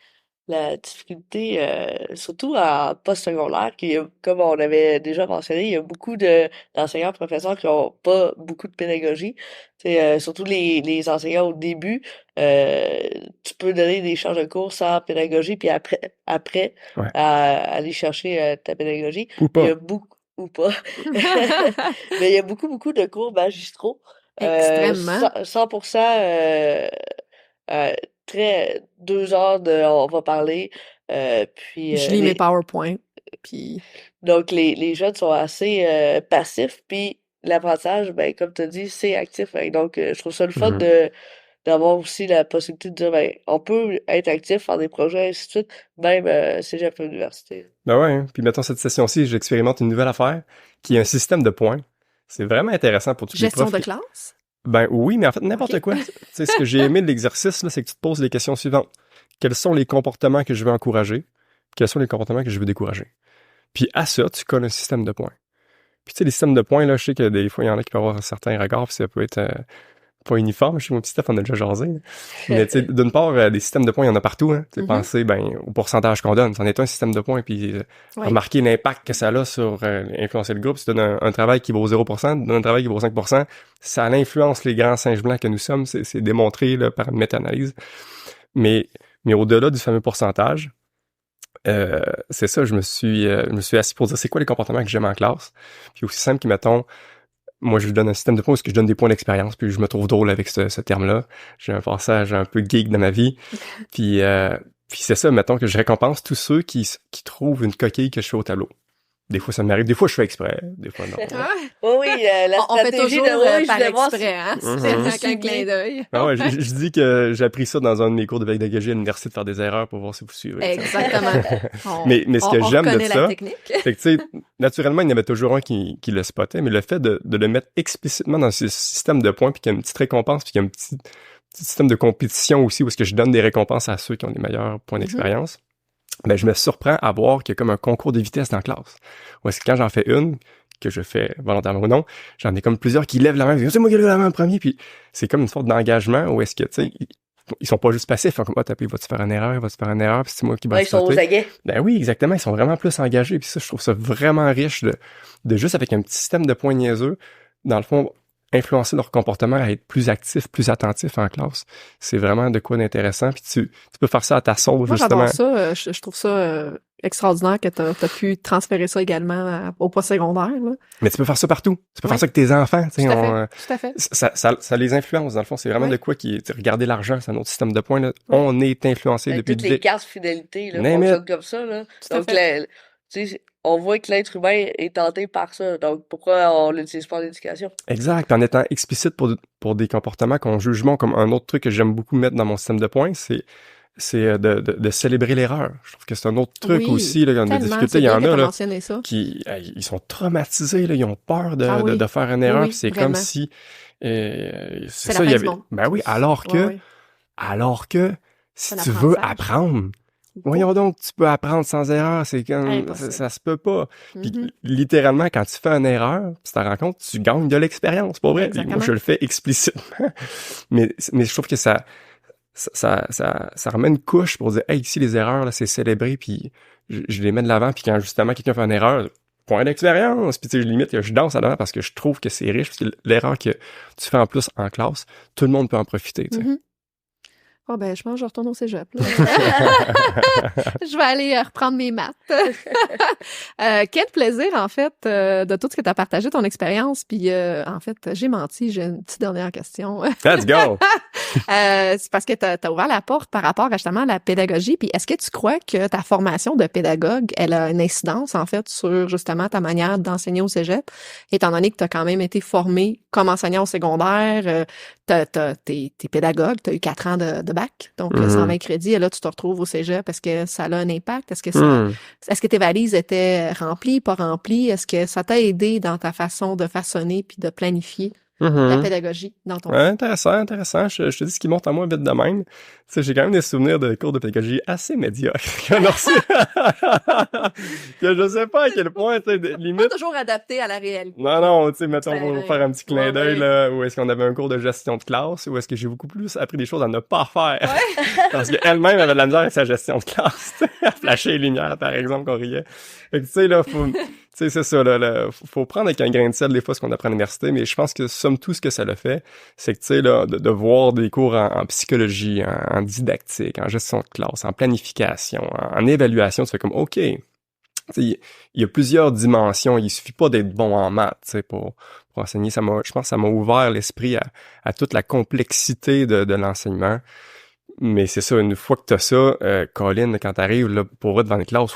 la difficulté, surtout en post-secondaire, comme on avait déjà mentionné, il y a beaucoup d'enseignants professeurs qui ont pas beaucoup de pédagogie. Surtout les enseignants au début, tu peux donner des charges de cours sans pédagogie, puis après aller chercher ta pédagogie. Ou pas. Il y a beaucoup ou pas. Mais il y a beaucoup de cours magistraux. Extrêmement. 100% très 2 heures on va parler, puis je lis mes PowerPoint, puis... Donc les jeunes sont assez passifs, puis l'apprentissage, ben comme tu as dit, c'est actif. Donc je trouve ça le fun d'avoir aussi la possibilité de dire, ben on peut être actif, faire des projets, ainsi de suite, même cégep à l'université. Ben ouais, hein. Puis mettons cette session-ci, j'expérimente une nouvelle affaire qui est un système de points. C'est vraiment intéressant pour tous les profs. Gestion de classe? Ben oui, mais en fait, n'importe quoi. Tu sais, ce que j'ai aimé de l'exercice, là, c'est que tu te poses les questions suivantes. Quels sont les comportements que je veux encourager? Quels sont les comportements que je veux décourager? Puis à ça, tu colles un système de points. Puis tu sais, les systèmes de points, là, je sais que des fois, il y en a qui peuvent avoir certains regards, puis ça peut être pas uniforme. Chez mon petit Steph, on a déjà jasé. Là. Mais tu sais, d'une part, des systèmes de points, il y en a partout. Hein. Tu sais, pensez au pourcentage qu'on donne. C'en est un système de points, puis remarquer l'impact que ça a sur influencer le groupe. Si tu donnes un travail qui vaut 0%, tu donnes un travail qui vaut 5%, ça influence les grands singes blancs que nous sommes. C'est démontré là, par une méta-analyse. Mais au-delà du fameux pourcentage, c'est ça, je me suis assis pour dire c'est quoi les comportements que j'aime en classe. Puis aussi simple qui, mettons, moi, je donne un système de points parce que je donne des points d'expérience, puis je me trouve drôle avec ce terme-là. J'ai un passage un peu geek dans ma vie. Puis c'est ça, mettons, que je récompense tous ceux qui trouvent une coquille que je fais au tableau. Des fois, ça m'arrive. Des fois, je fais exprès. Des fois, non. Oui, la on fait stratégie toujours de par exprès, hein? C'est avec un clin d'œil. Ah ouais, je dis que j'ai appris ça dans un de mes cours de pédagogie à l'université, de faire des erreurs pour voir si vous suivez. Exactement. Mais ce que j'aime de ça, c'est que, tu sais, naturellement, il y en avait toujours un qui le spottait, mais le fait de le mettre explicitement dans ce système de points, puis qu'il y a une petite récompense, puis qu'il y a un petit système de compétition aussi, où est-ce que je donne des récompenses à ceux qui ont les meilleurs points d'expérience, ben je me surprends à voir qu'il y a comme un concours de vitesse dans la classe. Où est-ce que quand j'en fais une, que je fais volontairement ou non, j'en ai comme plusieurs qui lèvent la main, c'est moi qui lève la main en premier, puis c'est comme une sorte d'engagement où est-ce que, tu sais, ils sont pas juste passifs, comme, tapis, vas-tu faire une erreur, puis c'est moi qui vais Ils sont aux aguets. Ben oui, exactement, ils sont vraiment plus engagés, puis ça, je trouve ça vraiment riche de juste avec un petit système de points niaiseux, dans le fond, influencer leur comportement à être plus actif, plus attentif en classe. C'est vraiment de quoi d'intéressant, puis tu peux faire ça à ta sauce, Moi, justement. j'adore ça. Je trouve ça extraordinaire que t'as pu transférer ça également au post-secondaire, là. Mais tu peux faire ça partout. Tu peux faire ça avec tes enfants. Tout à fait. Ça les influence, dans le fond. C'est vraiment de quoi qui est... Regardez l'argent, c'est un autre système de points. Là. On est influencé depuis... Toutes les cartes fidélité là, fonctionnent comme ça. Là. Donc, on voit que l'être humain est tenté par ça. Donc, pourquoi on l'utilise pas en éducation? Exact. Puis en étant explicite pour des comportements qu'on juge bon, comme un autre truc que j'aime beaucoup mettre dans mon système de points, c'est de célébrer l'erreur. Je trouve que c'est un autre truc aussi, là, quand il y a des difficultés, il y en a, là, qui, ils sont traumatisés, là, ils ont peur de faire une erreur, puis c'est vraiment comme si, c'est ça, il y avait, ben oui, alors que, si tu veux apprendre, voyons donc, tu peux apprendre sans erreur, c'est comme, ça se peut pas. Puis, littéralement, quand tu fais une erreur, tu t'en rends compte, tu gagnes de l'expérience, pas vrai? Moi, je le fais explicitement. mais je trouve que ça remet une couche pour dire, hey, ici, les erreurs, là, c'est célébré, puis je les mets de l'avant, puis quand, justement, quelqu'un fait une erreur, point d'expérience, puis tu sais, limite, je danse à l'avant parce que je trouve que c'est riche, parce que l'erreur que tu fais en plus en classe, tout le monde peut en profiter, tu sais. Oh ben, je pense que je retourne au cégep, là. Je vais aller reprendre mes maths. Quel plaisir, en fait, de tout ce que tu as partagé, ton expérience. Puis, en fait, j'ai menti. J'ai une petite dernière question. Let's go! C'est parce que tu as ouvert la porte par rapport justement à la pédagogie. Puis, est-ce que tu crois que ta formation de pédagogue, elle a une incidence, en fait, sur justement ta manière d'enseigner au cégep, étant donné que tu as quand même été formé comme enseignant au secondaire, t'es pédagogue, tu as eu 4 ans de bac, donc 120 crédits, et là, tu te retrouves au cégep. Est-ce que ça a un impact? Est-ce que tes valises étaient remplies, pas remplies? Est-ce que ça t'a aidé dans ta façon de façonner puis de planifier la pédagogie dans ton... Ouais, intéressant. Je te dis ce qui monte en moi vite de même. Tu sais, j'ai quand même des souvenirs de cours de pédagogie assez médiocres. Que je sais pas à quel point, tu sais, limite... Pas toujours adapté à la réalité. Non, tu sais, mettons, on va faire un petit clin d'œil, là, où est-ce qu'on avait un cours de gestion de classe, où est-ce que j'ai beaucoup plus appris des choses à ne pas faire. Ouais. Parce qu'elle-même avait de la misère avec sa gestion de classe. À flasher les lumières, par exemple, qu'on riait. Fait que, tu sais, là, tu sais, c'est ça, là, faut prendre avec un grain de sel des fois ce qu'on apprend à l'université, mais je pense que somme tout ce que ça le fait, c'est que, tu sais, là, de voir des cours en psychologie, en didactique, en gestion de classe, en planification, en évaluation, tu fais comme, OK, il y a plusieurs dimensions, il suffit pas d'être bon en maths, tu sais, pour enseigner. Je pense que ça m'a ouvert l'esprit à toute la complexité de l'enseignement. Mais c'est ça, une fois que t'as ça, Colin, quand t'arrives là, pour être devant une classe,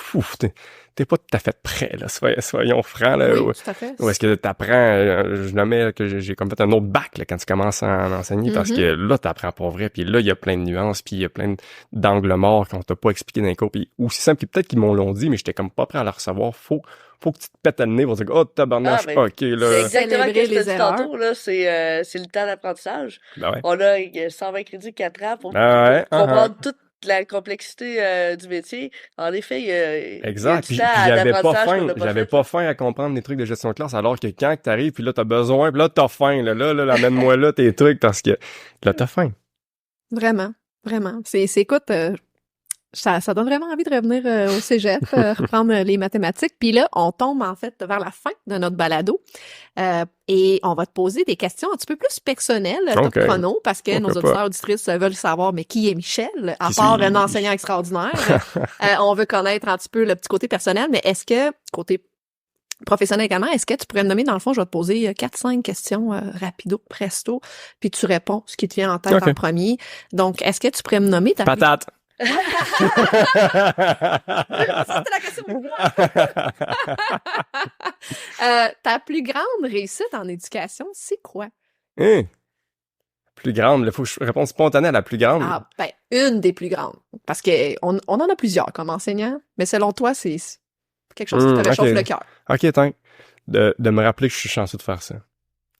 t'es pas tout à fait prêt, là, soyons francs, là. Oui, tout à fait. Ou est-ce que t'apprends, je nommais que j'ai comme fait un autre bac, là, quand tu commences à en enseigner, parce que là, t'apprends pour vrai, puis là, il y a plein de nuances, puis il y a plein d'angles morts qu'on t'a pas expliqué dans les cours, puis aussi simple, puis peut-être qu'ils m'ont l'ont dit, mais j'étais comme pas prêt à le recevoir. Faut que tu te pètes le nez pour dire, oh, tabarnache, ok, là. C'est exactement ce que je te dis tantôt, là, c'est le temps d'apprentissage. Ben ouais. On a 120 crédits 4 ans pour comprendre toute la complexité du métier. En effet, il y a exact. Puis j'avais pas faim à comprendre les trucs de gestion de classe, alors que quand t'arrives, puis là, t'as besoin, puis là, t'as faim, là, amène-moi là tes trucs, parce que là, t'as faim. Vraiment. Écoute, ça donne vraiment envie de revenir au cégep, reprendre les mathématiques. Puis là, on tombe en fait vers la fin de notre balado et on va te poser des questions un petit peu plus personnelles, top chrono, parce que nos auditeurs auditrices veulent savoir, mais qui est Michel, à part un enseignant extraordinaire? On veut connaître un petit peu le petit côté personnel, mais est-ce que, côté professionnel également, est-ce que tu pourrais me nommer, dans le fond, je vais te poser 4-5 questions rapido, presto, puis tu réponds ce qui te vient en tête en premier. Donc, est-ce que tu pourrais me nommer ta... Patate! C'était la question. Ta plus grande réussite en éducation, c'est quoi? Plus grande, il faut que je réponde spontanée à la plus grande. Ah, ben, une des plus grandes. Parce que on en a plusieurs comme enseignant, mais selon toi, c'est quelque chose qui te réchauffe le cœur. OK, attends. De me rappeler que je suis chanceux de faire ça.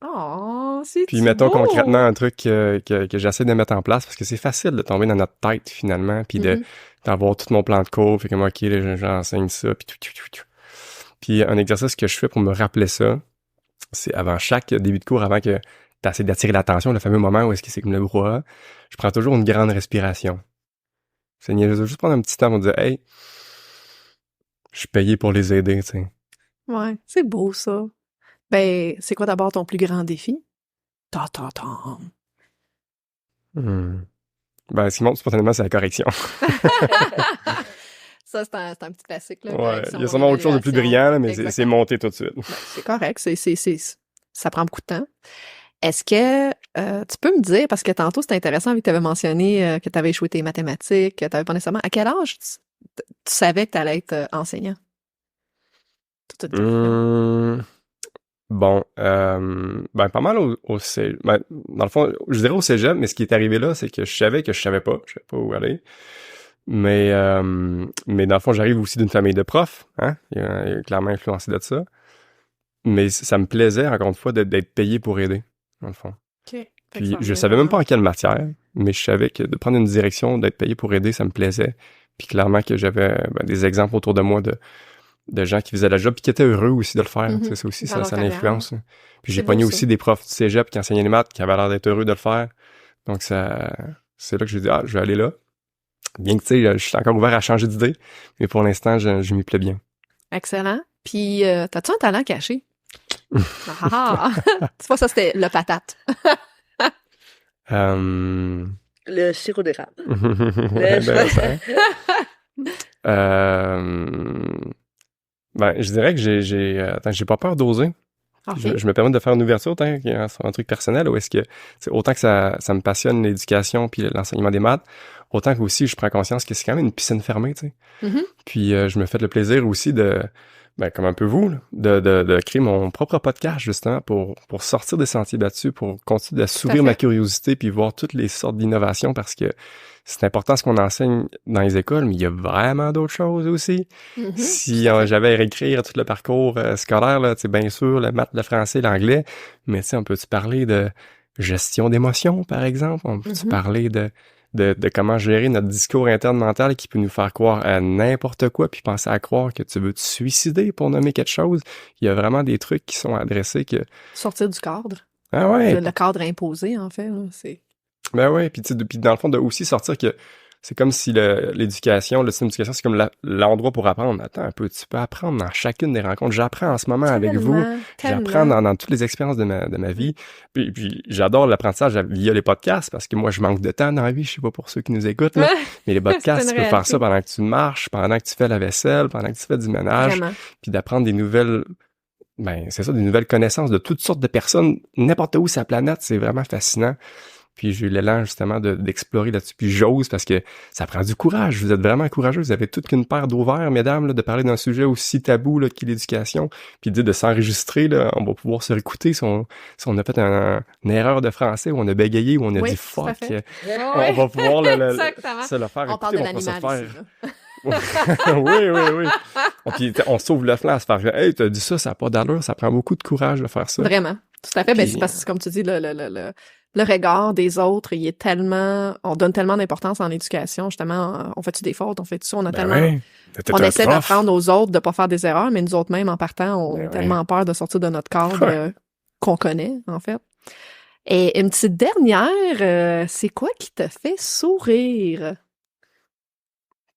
Oh, c'est puis mettons concrètement un truc que j'essaie de mettre en place, parce que c'est facile de tomber dans notre tête finalement, puis d'avoir tout mon plan de cours, puis comme OK, là, j'enseigne ça, puis tout. Puis un exercice que je fais pour me rappeler ça, c'est avant chaque début de cours, avant que tu essaies d'attirer l'attention, le fameux moment où est-ce que c'est comme le brouhaha, je prends toujours une grande respiration. C'est juste prendre un petit temps pour dire « Hey, je suis payé pour les aider, tu sais. » Ouais, c'est beau, ça. Ben, c'est quoi d'abord ton plus grand défi? Ta. Ben, ce qui monte spontanément, c'est la correction. Ça, c'est un petit classique, là. Ouais, il y a sûrement autre chose de plus brillant, là, mais c'est monté tout de suite. Ben, c'est correct, ça prend beaucoup de temps. Est-ce que tu peux me dire, parce que tantôt, c'était intéressant, vu que tu avais mentionné que tu avais échoué tes mathématiques, que tu n'avais pas nécessairement... À quel âge tu savais que tu allais être enseignant? Bon, ben pas mal au cégep. Ben, dans le fond, je dirais au cégep, mais ce qui est arrivé là, c'est que je savais pas où aller. Mais dans le fond, j'arrive aussi d'une famille de profs, hein. Il y a clairement influencé de ça. Mais ça me plaisait, encore une fois, d'être payé pour aider, dans le fond. Okay. Puis je savais même pas en quelle matière, mais je savais que de prendre une direction, d'être payé pour aider, ça me plaisait. Puis clairement que j'avais des exemples autour de moi de gens qui faisaient la job puis qui étaient heureux aussi de le faire. Mm-hmm. C'est aussi ça l'influence. Puis j'ai pogné aussi des profs du cégep qui enseignaient les maths qui avaient l'air d'être heureux de le faire. Donc c'est là que j'ai dit je vais aller là. Bien que tu sais, je suis encore ouvert à changer d'idée, mais pour l'instant, je m'y plais bien. Excellent. Puis t'as-tu un talent caché? Tu vois, ça c'était le patate. Le sirop d'érable. Ben, je dirais que j'ai pas peur d'oser. Okay. Je me permets de faire une ouverture, sur un truc personnel, où est-ce que, autant que ça me passionne l'éducation puis l'enseignement des maths, autant que aussi je prends conscience que c'est quand même une piscine fermée, tu sais. Mm-hmm. Puis je me fais le plaisir aussi comme un peu vous, là, de créer mon propre podcast, justement, pour sortir des sentiers battus, pour continuer d'assouvir ma curiosité puis voir toutes les sortes d'innovations, parce que c'est important ce qu'on enseigne dans les écoles, mais il y a vraiment d'autres choses aussi. Mm-hmm. Si j'avais à réécrire tout le parcours scolaire, là, bien sûr, le maths, le français, l'anglais, mais on peut-tu parler de gestion d'émotions, par exemple? On peut-tu parler de comment gérer notre discours interne mental qui peut nous faire croire à n'importe quoi, puis penser à croire que tu veux te suicider pour nommer quelque chose? Il y a vraiment des trucs qui sont adressés que... Sortir du cadre. Ah ouais! Le cadre imposé, en fait, là, c'est... Ben ouais, puis dans le fond, de aussi sortir que c'est comme si l'éducation, le système d'éducation, c'est comme l'endroit pour apprendre. Attends un peu, tu peux apprendre dans chacune des rencontres. J'apprends en ce moment avec vous. J'apprends dans toutes les expériences de ma vie. Puis j'adore l'apprentissage via les podcasts, parce que moi, je manque de temps dans la vie. Je sais pas pour ceux qui nous écoutent, là. Mais les podcasts, tu peux faire ça pendant que tu marches, pendant que tu fais la vaisselle, pendant que tu fais du ménage. Puis d'apprendre des nouvelles... c'est ça, des nouvelles connaissances de toutes sortes de personnes, n'importe où sur la planète. C'est vraiment fascinant. Puis j'ai eu l'élan, justement, d'explorer là-dessus. Puis j'ose, parce que ça prend du courage. Vous êtes vraiment courageux. Vous avez toute qu'une paire d'ovaires, mesdames, là, de parler d'un sujet aussi tabou là, qu'est l'éducation. Puis de s'enregistrer, là, on va pouvoir se réécouter si on a fait une erreur de français, ou on a bégayé, ou on a dit fuck. On va pouvoir se le faire écouter. On parle de l'animal ici, oui. Puis on sauve le flanc à se faire « Hey, t'as dit ça n'a pas d'allure. » Ça prend beaucoup de courage de faire ça. Vraiment. Tout à fait. Puis... c'est parce que, comme tu dis, le regard des autres, il est tellement... On donne tellement d'importance en éducation, justement. On fait-tu des fautes? On fait-tu ça? On a tellement... Oui. On essaie d'apprendre aux autres de pas faire des erreurs, mais nous autres même, en partant, on a tellement peur de sortir de notre cadre qu'on connaît, en fait. Et une petite dernière, c'est quoi qui te fait sourire?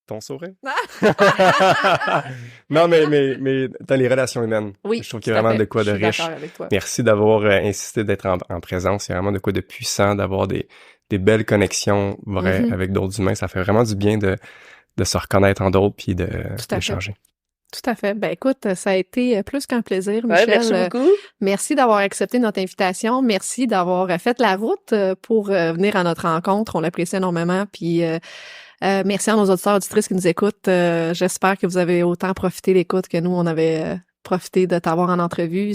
Ton sourire? Non, mais dans les relations humaines. Oui, je trouve qu'il y a vraiment de quoi de riche. Merci d'avoir insisté d'être en présence. Il y a vraiment de quoi de puissant, d'avoir des belles connexions vraies avec d'autres humains. Ça fait vraiment du bien de se reconnaître en d'autres puis d'échanger. Tout à fait. Ben écoute, ça a été plus qu'un plaisir, Michel. Merci beaucoup. Merci d'avoir accepté notre invitation. Merci d'avoir fait la route pour venir à notre rencontre. On l'apprécie énormément. Puis merci à nos auditeurs et auditrices qui nous écoutent. J'espère que vous avez autant profité de l'écoute que nous, on avait profité de t'avoir en entrevue.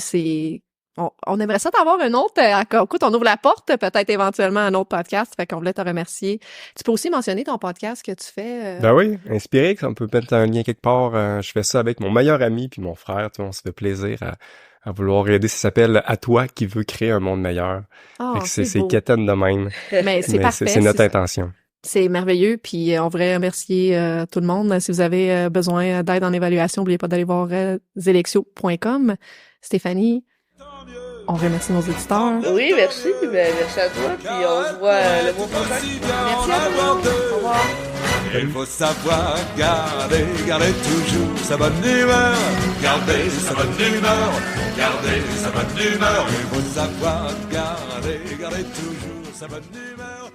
On aimerait ça t'avoir un autre. Écoute, on ouvre la porte, peut-être éventuellement un autre podcast. Fait qu'on voulait te remercier. Tu peux aussi mentionner ton podcast que tu fais. Ben oui, Inspiré, on peut mettre un lien quelque part. Je fais ça avec mon meilleur ami puis mon frère. On se fait plaisir à vouloir aider. Ça s'appelle « À toi qui veux créer un monde meilleur ». C'est quétaine de même. Mais c'est parfait. C'est notre intention. C'est merveilleux, puis on voudrait remercier tout le monde. Si vous avez besoin d'aide en évaluation, n'oubliez pas d'aller voir zelexio.com. Stéphanie, on remercie nos éditeurs. Oui, merci. Ben, merci à toi. Puis on se voit le mois prochain. Merci à vous. Au revoir. Il faut savoir garder toujours sa bonne humeur. Garder sa bonne humeur. Garder sa bonne humeur. Il faut savoir garder toujours sa bonne humeur.